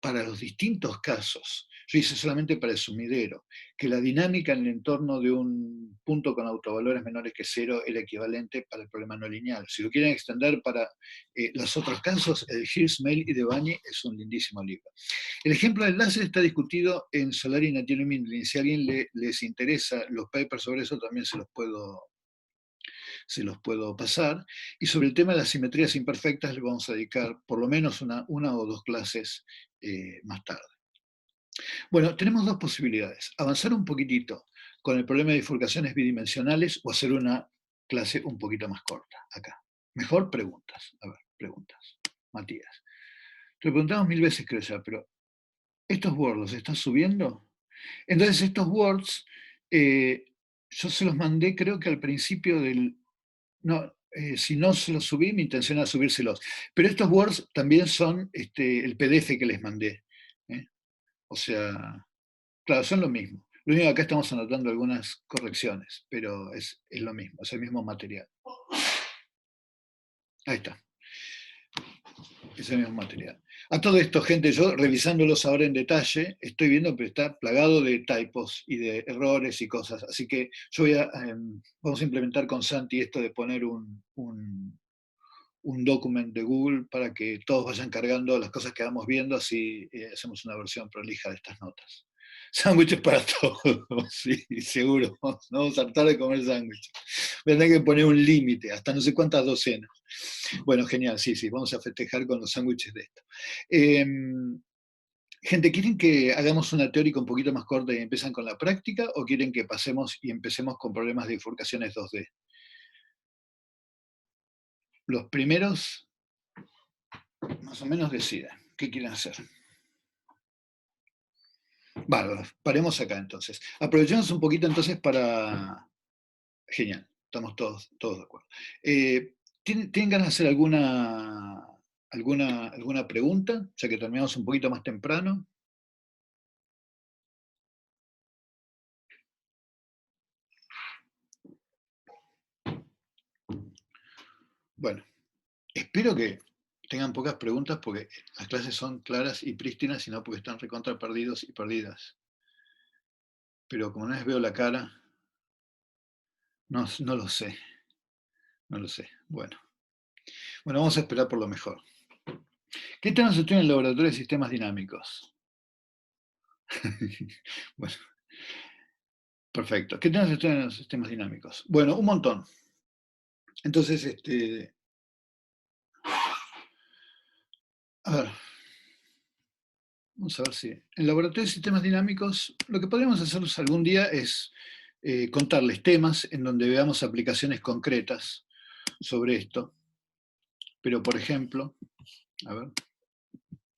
para los distintos casos, yo hice solamente para el sumidero, que la dinámica en el entorno de un punto con autovalores menores que cero era equivalente para el problema no lineal. Si lo quieren extender para los otros casos, el Hirsch, Mail y Devani es un lindísimo libro. El ejemplo del láser está discutido en Solari, Natielo y Mindlin. Si a alguien les interesa los papers sobre eso, también se los puedo pasar. Y sobre el tema de las simetrías imperfectas le vamos a dedicar por lo menos una o dos clases más tarde. Bueno, tenemos dos posibilidades. Avanzar un poquitito con el problema de bifurcaciones bidimensionales o hacer una clase un poquito más corta, acá. Mejor preguntas. A ver, preguntas. Matías. Te lo preguntamos 1000 veces, creo ya, pero ¿estos words los estás subiendo? Entonces, estos words, yo se los mandé, creo que al principio del... No, si no se los subí, mi intención era subírselos. Pero estos words también son el PDF que les mandé. ¿Eh? O sea, claro, son lo mismo. Lo único que acá estamos anotando algunas correcciones, pero es lo mismo, es el mismo material. Ahí está. Es el mismo material. A todo esto, gente, yo revisándolos ahora en detalle, estoy viendo que está plagado de typos y de errores y cosas. Así que yo vamos a implementar con Santi esto de poner un document de Google para que todos vayan cargando las cosas que vamos viendo, así hacemos una versión prolija de estas notas. Sándwiches para todos, sí, seguro. No vamos a hartar de comer sándwiches. Voy a tener que poner un límite, hasta no sé cuántas docenas. Bueno, genial, sí, sí, vamos a festejar con los sándwiches de esto. Gente, ¿quieren que hagamos una teórica un poquito más corta y empiezan con la práctica o quieren que pasemos y empecemos con problemas de bifurcaciones 2D? Los primeros, más o menos deciden qué quieren hacer. Bárbaro, paremos acá entonces. Aprovechemos un poquito entonces para... Genial, estamos todos de acuerdo. ¿Tienen ganas de hacer alguna pregunta, ya que terminamos un poquito más temprano? Bueno, espero que tengan pocas preguntas porque las clases son claras y prístinas y no porque están recontra perdidos y perdidas. Pero como no les veo la cara, no lo sé. No lo sé. Bueno, vamos a esperar por lo mejor. ¿Qué temas estudian en el laboratorio de sistemas dinámicos? Bueno, perfecto. ¿Qué temas estudian en los sistemas dinámicos? Bueno, un montón. Entonces, a ver, vamos a ver si... En el laboratorio de sistemas dinámicos, lo que podríamos hacer algún día es contarles temas en donde veamos aplicaciones concretas sobre esto. Pero, por ejemplo, a ver,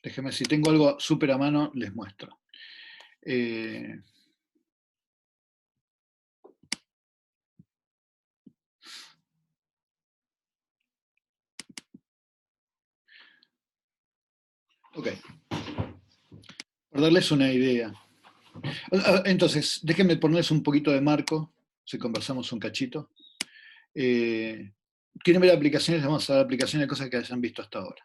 déjenme, si tengo algo súper a mano, les muestro. Ok, para darles una idea. Entonces, déjenme ponerles un poquito de marco, si conversamos un cachito. ¿Quieren ver aplicaciones? Vamos a dar aplicaciones de cosas que hayan visto hasta ahora.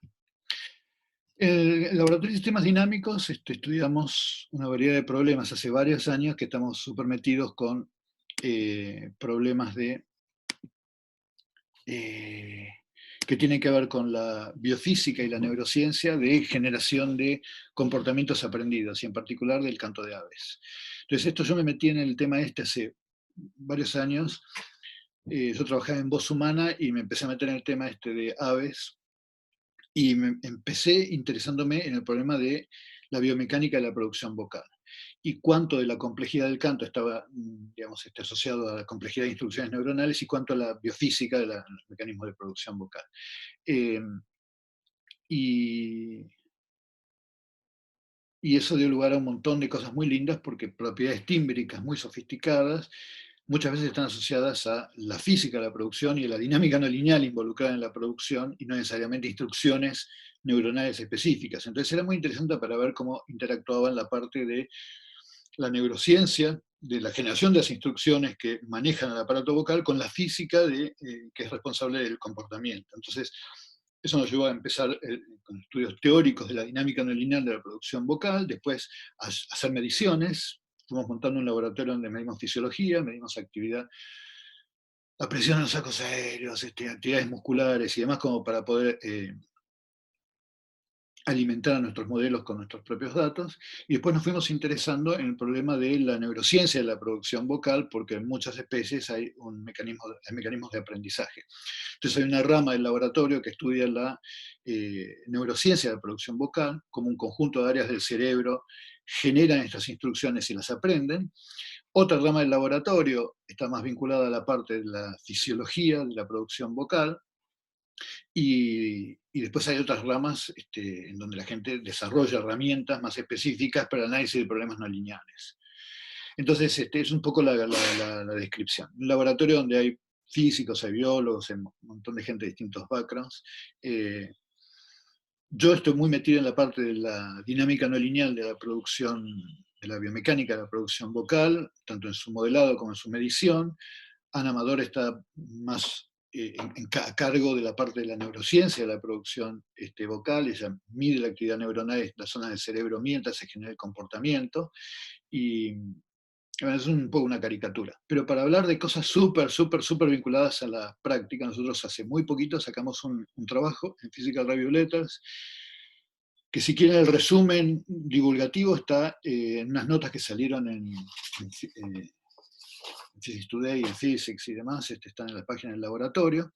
En el laboratorio de sistemas dinámicos estudiamos una variedad de problemas. Hace varios años que estamos súper metidos con problemas que tienen que ver con la biofísica y la neurociencia de generación de comportamientos aprendidos, y en particular del canto de aves. Entonces, yo me metí en el tema hace varios años. Yo trabajaba en voz humana y me empecé a meter en el tema de aves, y empecé interesándome en el problema de la biomecánica de la producción vocal y cuánto de la complejidad del canto estaba, digamos, asociado a la complejidad de instrucciones neuronales y cuánto a la biofísica de los mecanismos de producción vocal. Eh, y, y eso dio lugar a un montón de cosas muy lindas porque propiedades tímbricas muy sofisticadas muchas veces están asociadas a la física de la producción y a la dinámica no lineal involucrada en la producción y no necesariamente instrucciones neuronales específicas. Entonces era muy interesante para ver cómo interactuaban la parte de la neurociencia, de la generación de las instrucciones que manejan el aparato vocal, con la física que es responsable del comportamiento. Entonces, eso nos llevó a empezar con estudios teóricos de la dinámica no lineal de la producción vocal, después a hacer mediciones. Fuimos montando un laboratorio donde medimos fisiología, medimos actividad, la presión en los sacos aéreos, actividades musculares y demás, como para poder alimentar a nuestros modelos con nuestros propios datos, y después nos fuimos interesando en el problema de la neurociencia de la producción vocal, porque en muchas especies hay mecanismos de aprendizaje. Entonces hay una rama del laboratorio que estudia la neurociencia de la producción vocal, como un conjunto de áreas del cerebro generan estas instrucciones y las aprenden. Otra rama del laboratorio está más vinculada a la parte de la fisiología, de la producción vocal, y después hay otras ramas en donde la gente desarrolla herramientas más específicas para el análisis de problemas no lineales. Entonces, es un poco la descripción. Un laboratorio donde hay físicos, hay biólogos, hay un montón de gente de distintos backgrounds. Yo estoy muy metido en la parte de la dinámica no lineal de la producción, de la biomecánica de la producción vocal, tanto en su modelado como en su medición. Ana Amador está más a cargo de la parte de la neurociencia, de la producción vocal. Ella mide la actividad neuronal en las zonas del cerebro mientras se genera el comportamiento. Y bueno, es un poco una caricatura. Pero para hablar de cosas súper vinculadas a la práctica, nosotros hace muy poquito sacamos un trabajo en Physical Review Letters, que si quieren el resumen divulgativo está en unas notas que salieron en Physics Today, en Physics y demás, están en la página del laboratorio,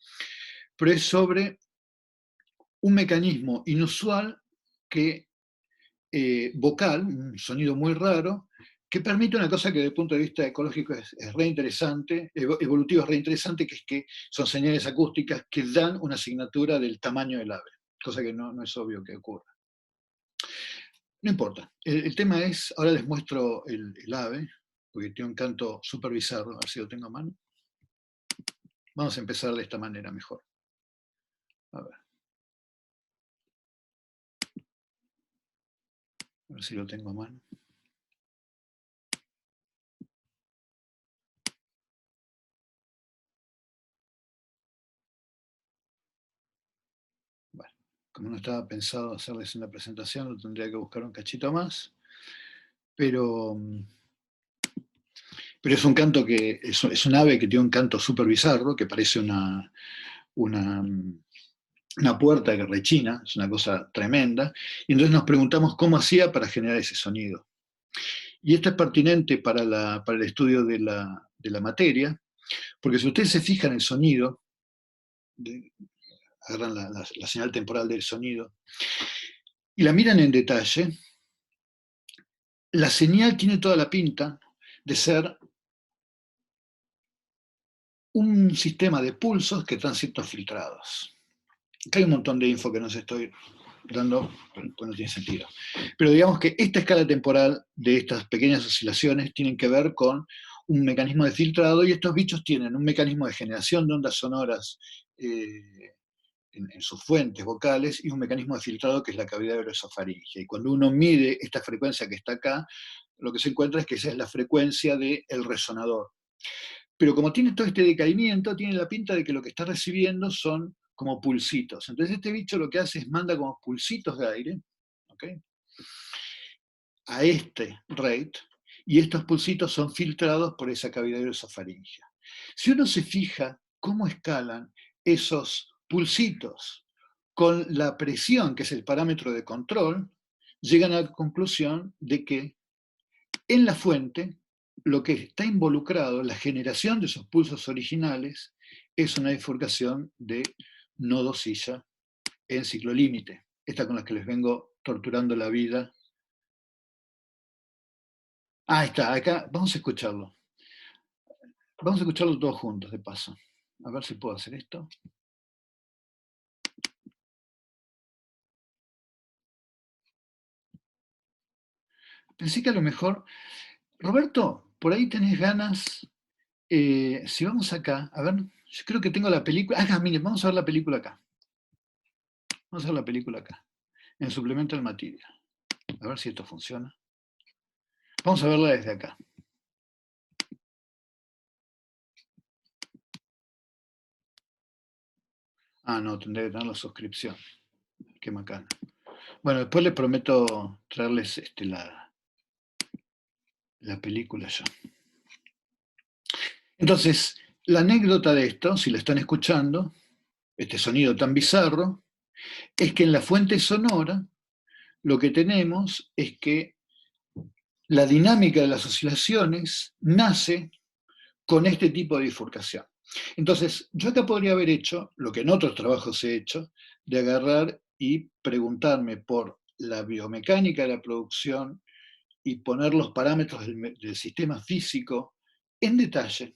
pero es sobre un mecanismo inusual que, vocal, un sonido muy raro, que permite una cosa que desde el punto de vista ecológico es re interesante, evolutivo es re interesante, que es que son señales acústicas que dan una asignatura del tamaño del ave, cosa que no es obvio que ocurra. No importa, el tema es, ahora les muestro el ave, porque tiene un canto súper bizarro, a ver si lo tengo a mano. Vamos a empezar de esta manera mejor. A ver si lo tengo a mano. Bueno, como no estaba pensado hacerles una presentación, lo tendría que buscar un cachito más, pero es un canto que es un ave que tiene un canto súper bizarro, que parece una puerta que rechina, es una cosa tremenda, y entonces nos preguntamos cómo hacía para generar ese sonido. Y esto es pertinente para el estudio de la materia, porque si ustedes se fijan en el sonido, agarran la señal temporal del sonido, y la miran en detalle, la señal tiene toda la pinta de ser un sistema de pulsos que están siendo filtrados. Acá hay un montón de info que no se estoy dando, pues no tiene sentido. Pero digamos que esta escala temporal de estas pequeñas oscilaciones tienen que ver con un mecanismo de filtrado, y estos bichos tienen un mecanismo de generación de ondas sonoras en sus fuentes vocales, y un mecanismo de filtrado que es la cavidad oroesofaringea. Y cuando uno mide esta frecuencia que está acá, lo que se encuentra es que esa es la frecuencia del resonador. Pero como tiene todo este decaimiento, tiene la pinta de que lo que está recibiendo son como pulsitos. Entonces este bicho lo que hace es manda como pulsitos de aire, ¿okay?, a este rate, y estos pulsitos son filtrados por esa cavidad oroesofaringea. Si uno se fija cómo escalan esos pulsitos con la presión, que es el parámetro de control, llegan a la conclusión de que en la fuente lo que está involucrado en la generación de esos pulsos originales es una bifurcación de nodo-silla en ciclo límite, esta con la que les vengo torturando la vida. Ah, está, acá, vamos a escucharlo. Vamos a escucharlo todos juntos, de paso. A ver si puedo hacer esto. Pensé que a lo mejor... Roberto, por ahí tenés ganas... si vamos acá, a ver, yo creo que tengo la película... Acá, miren, vamos a ver la película acá. Vamos a ver la película acá, en suplemento al Materia. A ver si esto funciona. Vamos a verla desde acá. Ah, no, tendré que tener la suscripción. Qué macana. Bueno, después les prometo traerles la película ya. Entonces, la anécdota de esto, si la están escuchando, este sonido tan bizarro, es que en la fuente sonora lo que tenemos es que la dinámica de las oscilaciones nace con este tipo de bifurcación. Entonces, yo acá podría haber hecho lo que en otros trabajos he hecho, de agarrar y preguntarme por la biomecánica de la producción y poner los parámetros del sistema físico en detalle,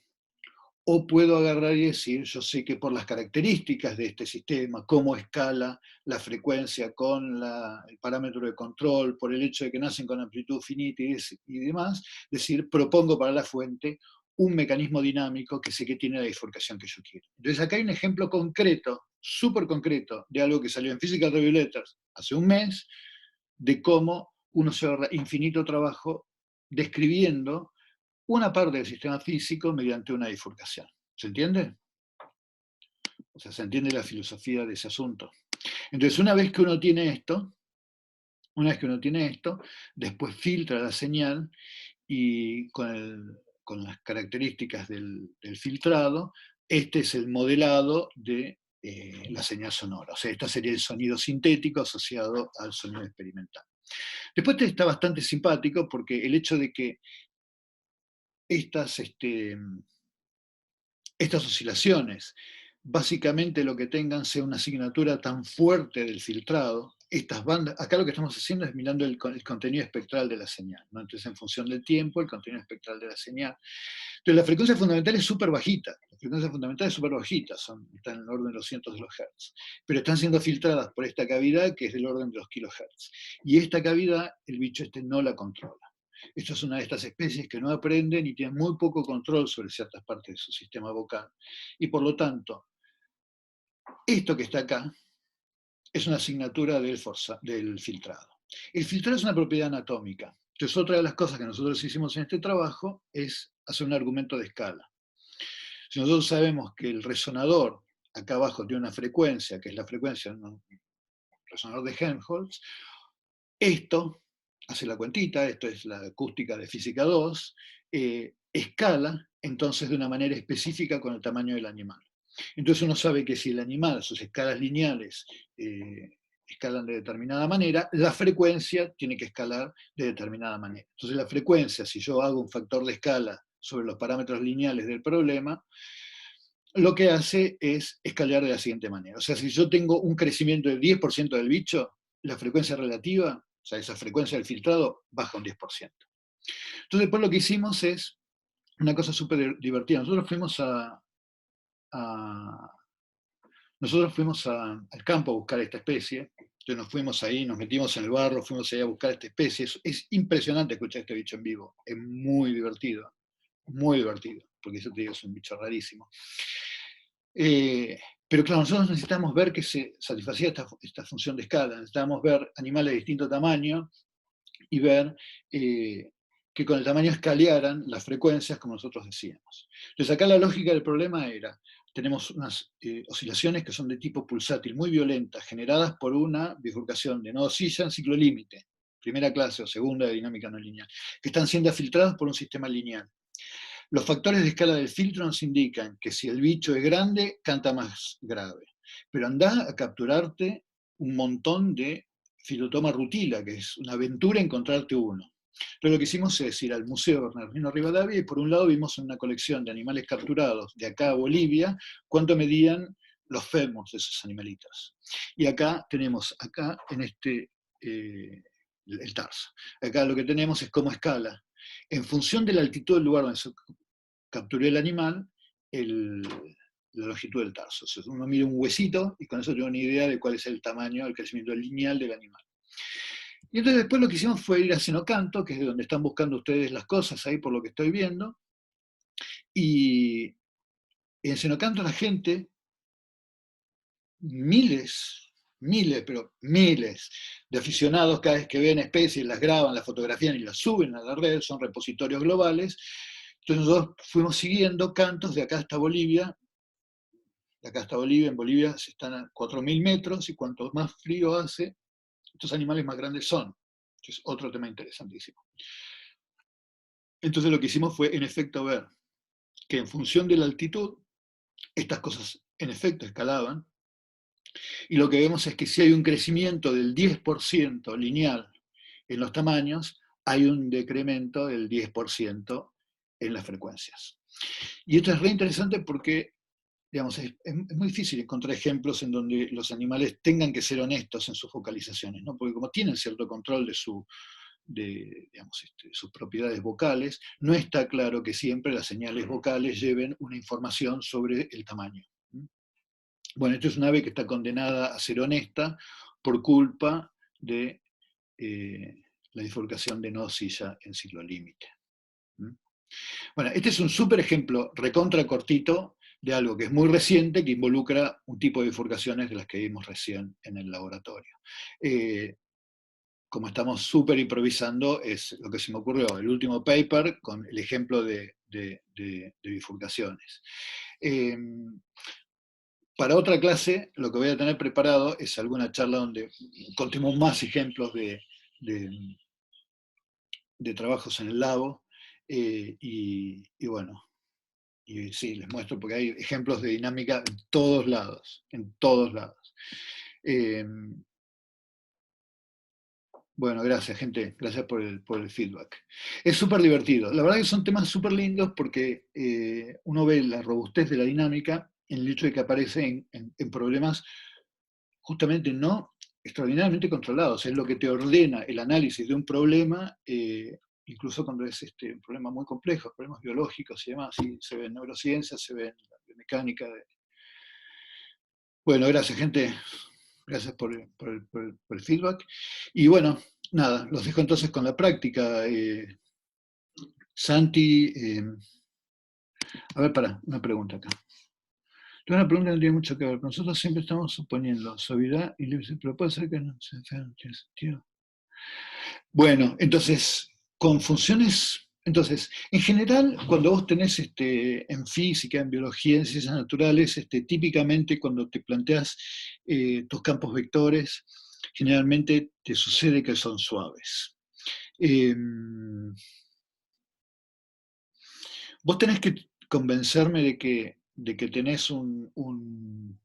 o puedo agarrar y decir, yo sé que por las características de este sistema, cómo escala la frecuencia con el parámetro de control, por el hecho de que nacen con amplitud finita y demás, decir, propongo para la fuente un mecanismo dinámico que sé que tiene la bifurcación que yo quiero. Entonces acá hay un ejemplo concreto, súper concreto, de algo que salió en Physical Review Letters hace un mes, de cómo uno se ahorra infinito trabajo describiendo una parte del sistema físico mediante una bifurcación. ¿Se entiende? O sea, se entiende la filosofía de ese asunto. Entonces, una vez que uno tiene esto, después filtra la señal y con las características del filtrado, este es el modelado de la señal sonora. O sea, este sería el sonido sintético asociado al sonido experimental. Después está bastante simpático porque el hecho de que estas oscilaciones básicamente lo que tengan sea una asignatura tan fuerte del filtrado, estas bandas, acá lo que estamos haciendo es mirando el contenido espectral de la señal, ¿no? Entonces en función del tiempo, el contenido espectral de la señal. Entonces la frecuencia fundamental es súper bajita, están en el orden de los cientos de los hertz, pero están siendo filtradas por esta cavidad que es del orden de los kilohertz. Y esta cavidad, el bicho no la controla. Esta es una de estas especies que no aprenden y tienen muy poco control sobre ciertas partes de su sistema vocal. Y por lo tanto, esto que está acá es una asignatura del filtrado. El filtrado es una propiedad anatómica. Entonces, otra de las cosas que nosotros hicimos en este trabajo es hacer un argumento de escala. Si nosotros sabemos que el resonador acá abajo tiene una frecuencia, que es la frecuencia del resonador de Helmholtz, esto hace la cuentita, esto es la acústica de física 2, escala entonces de una manera específica con el tamaño del animal. Entonces uno sabe que si el animal, sus escalas lineales, escalan de determinada manera, la frecuencia tiene que escalar de determinada manera. Entonces la frecuencia, si yo hago un factor de escala sobre los parámetros lineales del problema, lo que hace es escalar de la siguiente manera. O sea, si yo tengo un crecimiento del 10% del bicho, la frecuencia relativa, o sea, esa frecuencia del filtrado, baja un 10%. Entonces después lo que hicimos es una cosa súper divertida. Nosotros fuimos al campo a buscar esta especie, entonces nos fuimos ahí, nos metimos en el barro, fuimos ahí a buscar esta especie. Es impresionante escuchar este bicho en vivo, es muy divertido, porque yo te digo, es un bicho rarísimo. Pero claro, nosotros necesitamos ver que se satisfacía esta función de escala, necesitábamos ver animales de distinto tamaño y ver que con el tamaño escalearan las frecuencias como nosotros decíamos. Entonces acá la lógica del problema era, tenemos unas oscilaciones que son de tipo pulsátil muy violentas, generadas por una bifurcación de nodo silla en ciclo límite, primera clase o segunda de dinámica no lineal, que están siendo filtradas por un sistema lineal. Los factores de escala del filtro nos indican que si el bicho es grande, canta más grave. Pero anda a capturarte un montón de Filotoma rutila, que es una aventura encontrarte uno. Entonces lo que hicimos es ir al Museo Bernardino Rivadavia y por un lado vimos en una colección de animales capturados de acá a Bolivia cuánto medían los fémurs de esos animalitos. Y acá tenemos, el tarso. Acá lo que tenemos es cómo escala. En función de la altitud del lugar donde se capturé el animal, la longitud del tarso. O sea, uno mira un huesito y con eso tengo una idea de cuál es el tamaño, el crecimiento lineal del animal. Y entonces después lo que hicimos fue ir a Senocanto, que es de donde están buscando ustedes las cosas, ahí por lo que estoy viendo, y en Senocanto la gente, pero miles de aficionados cada vez que ven especies, las graban, las fotografían y las suben a la red, son repositorios globales. Entonces nosotros fuimos siguiendo cantos de acá hasta Bolivia. De acá hasta Bolivia, en Bolivia están a 4.000 metros y cuanto más frío hace, estos animales más grandes son. Es otro tema interesantísimo. Entonces lo que hicimos fue, en efecto, ver que en función de la altitud, estas cosas en efecto escalaban, y lo que vemos es que si hay un crecimiento del 10% lineal en los tamaños, hay un decremento del 10% en las frecuencias. Y esto es re interesante porque, digamos, es muy difícil encontrar ejemplos en donde los animales tengan que ser honestos en sus vocalizaciones, ¿no? Porque como tienen cierto control digamos, sus propiedades vocales, no está claro que siempre las señales vocales lleven una información sobre el tamaño. Bueno, esta es una ave que está condenada a ser honesta por culpa de la bifurcación de no-silla en ciclo límite. Bueno, este es un súper ejemplo recontra cortito de algo que es muy reciente, que involucra un tipo de bifurcaciones de las que vimos recién en el laboratorio. Como estamos súper improvisando, es lo que se me ocurrió, el último paper con el ejemplo de bifurcaciones. Para otra clase, lo que voy a tener preparado es alguna charla donde contemos más ejemplos de trabajos en el labo, y bueno, y sí, les muestro porque hay ejemplos de dinámica en todos lados, en todos lados. Bueno, gracias, gente. Gracias por el feedback. Es súper divertido. La verdad que son temas súper lindos porque uno ve la robustez de la dinámica en el hecho de que aparece en problemas justamente no extraordinariamente controlados. Es lo que te ordena el análisis de un problema, incluso cuando es un problema muy complejo, problemas biológicos y demás. Sí, se ve en neurociencia, se ve en la biomecánica. Bueno, gracias, gente. Gracias por el feedback. Y bueno, nada, los dejo entonces con la práctica. Santi, a ver, una pregunta acá. Tengo una pregunta que no tiene mucho que ver. Nosotros siempre estamos suponiendo suavidad y libre, pero puede ser que no tiene sentido. Bueno, entonces, con funciones. Entonces, en general, cuando vos tenés en física, en biología, en ciencias naturales, típicamente cuando te planteas tus campos vectores, generalmente te sucede que son suaves. Vos tenés que convencerme de que tenés un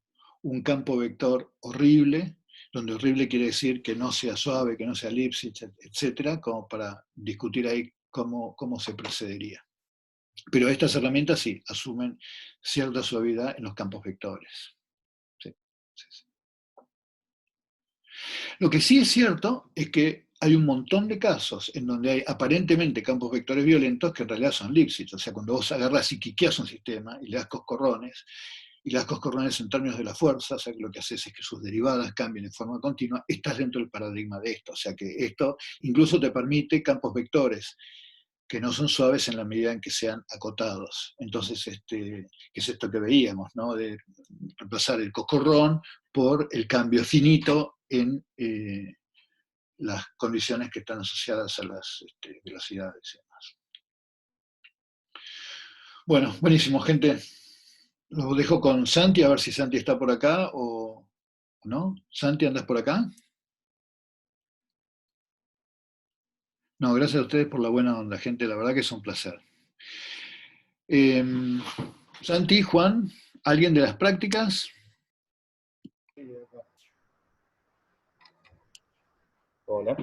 campo vector horrible, donde horrible quiere decir que no sea suave, que no sea Lipschitz, etcétera, como para discutir ahí cómo se procedería. Pero estas herramientas sí asumen cierta suavidad en los campos vectores. Sí, sí, sí. Lo que sí es cierto es que hay un montón de casos en donde hay aparentemente campos vectores violentos que en realidad son Lipschitz. O sea, cuando vos agarrás y quiqueás un sistema y le das coscorrones, y le das coscorrones en términos de la fuerza, o sea, que lo que haces es que sus derivadas cambien en forma continua, estás dentro del paradigma de esto. O sea, que esto incluso te permite campos vectores que no son suaves en la medida en que sean acotados. Entonces, ¿qué es esto que veíamos, ¿no? De reemplazar el coscorrón por el cambio finito en las condiciones que están asociadas a las velocidades y demás. Bueno, buenísimo, gente. Los dejo con Santi, a ver si Santi está por acá o no. Santi, ¿andas por acá? No, gracias a ustedes por la buena onda, gente. La verdad que es un placer. Santi, Juan, ¿alguien de las prácticas? Hola.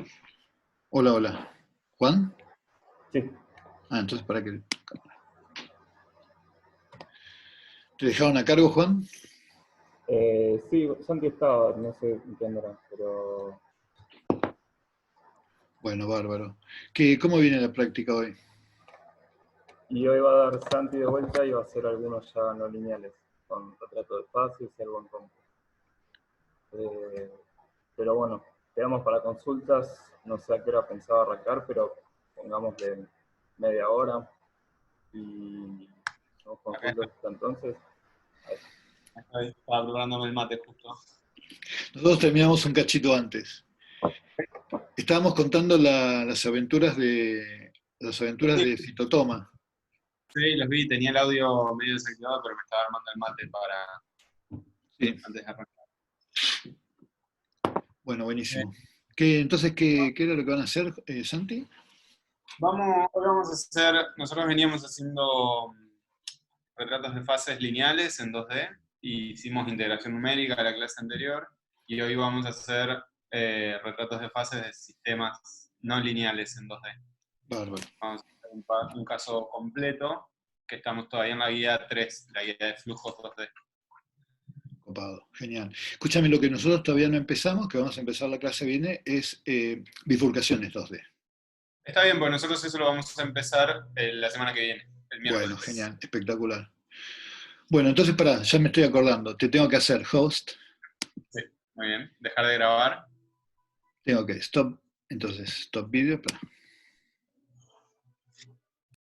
Hola, hola. ¿Juan? Sí. Ah, entonces para que... ¿Te dejaron a cargo, Juan? Sí, Santi estaba, no sé qué andará, pero... Bueno, bárbaro. ¿Cómo viene la práctica hoy? Y hoy va a dar Santi de vuelta y va a hacer algunos ya no lineales, con retrato de fases y algo en compu. Pero bueno, quedamos para consultas, no sé a qué hora pensaba arrancar, pero pongámosle media hora y nos consultas hasta entonces. Estaba preparándome el mate justo. Nosotros terminamos un cachito antes. Estábamos contando las aventuras de Citotoma. Sí, los vi, tenía el audio medio desactivado, pero me estaba armando el mate Sí. antes de arrancar. Bueno, buenísimo. Entonces, ¿qué era lo que van a hacer, Santi? Hoy vamos a hacer, nosotros veníamos haciendo retratos de fases lineales en 2D, y hicimos integración numérica la clase anterior, y hoy vamos a hacer retratos de fases de sistemas no lineales en 2D. Bárbaro. Vamos a hacer un caso completo, que estamos todavía en la guía 3, la guía de flujos 2D. Copado, genial. Escúchame, lo que nosotros todavía no empezamos, que vamos a empezar la clase viene, es bifurcaciones 2D. Está bien, porque nosotros eso lo vamos a empezar la semana que viene, el miércoles. Bueno, genial, espectacular. Bueno, entonces pará, ya me estoy acordando. Te tengo que hacer host. Sí, muy bien. Dejar de grabar. Tengo que stop. Entonces, stop video. Pará.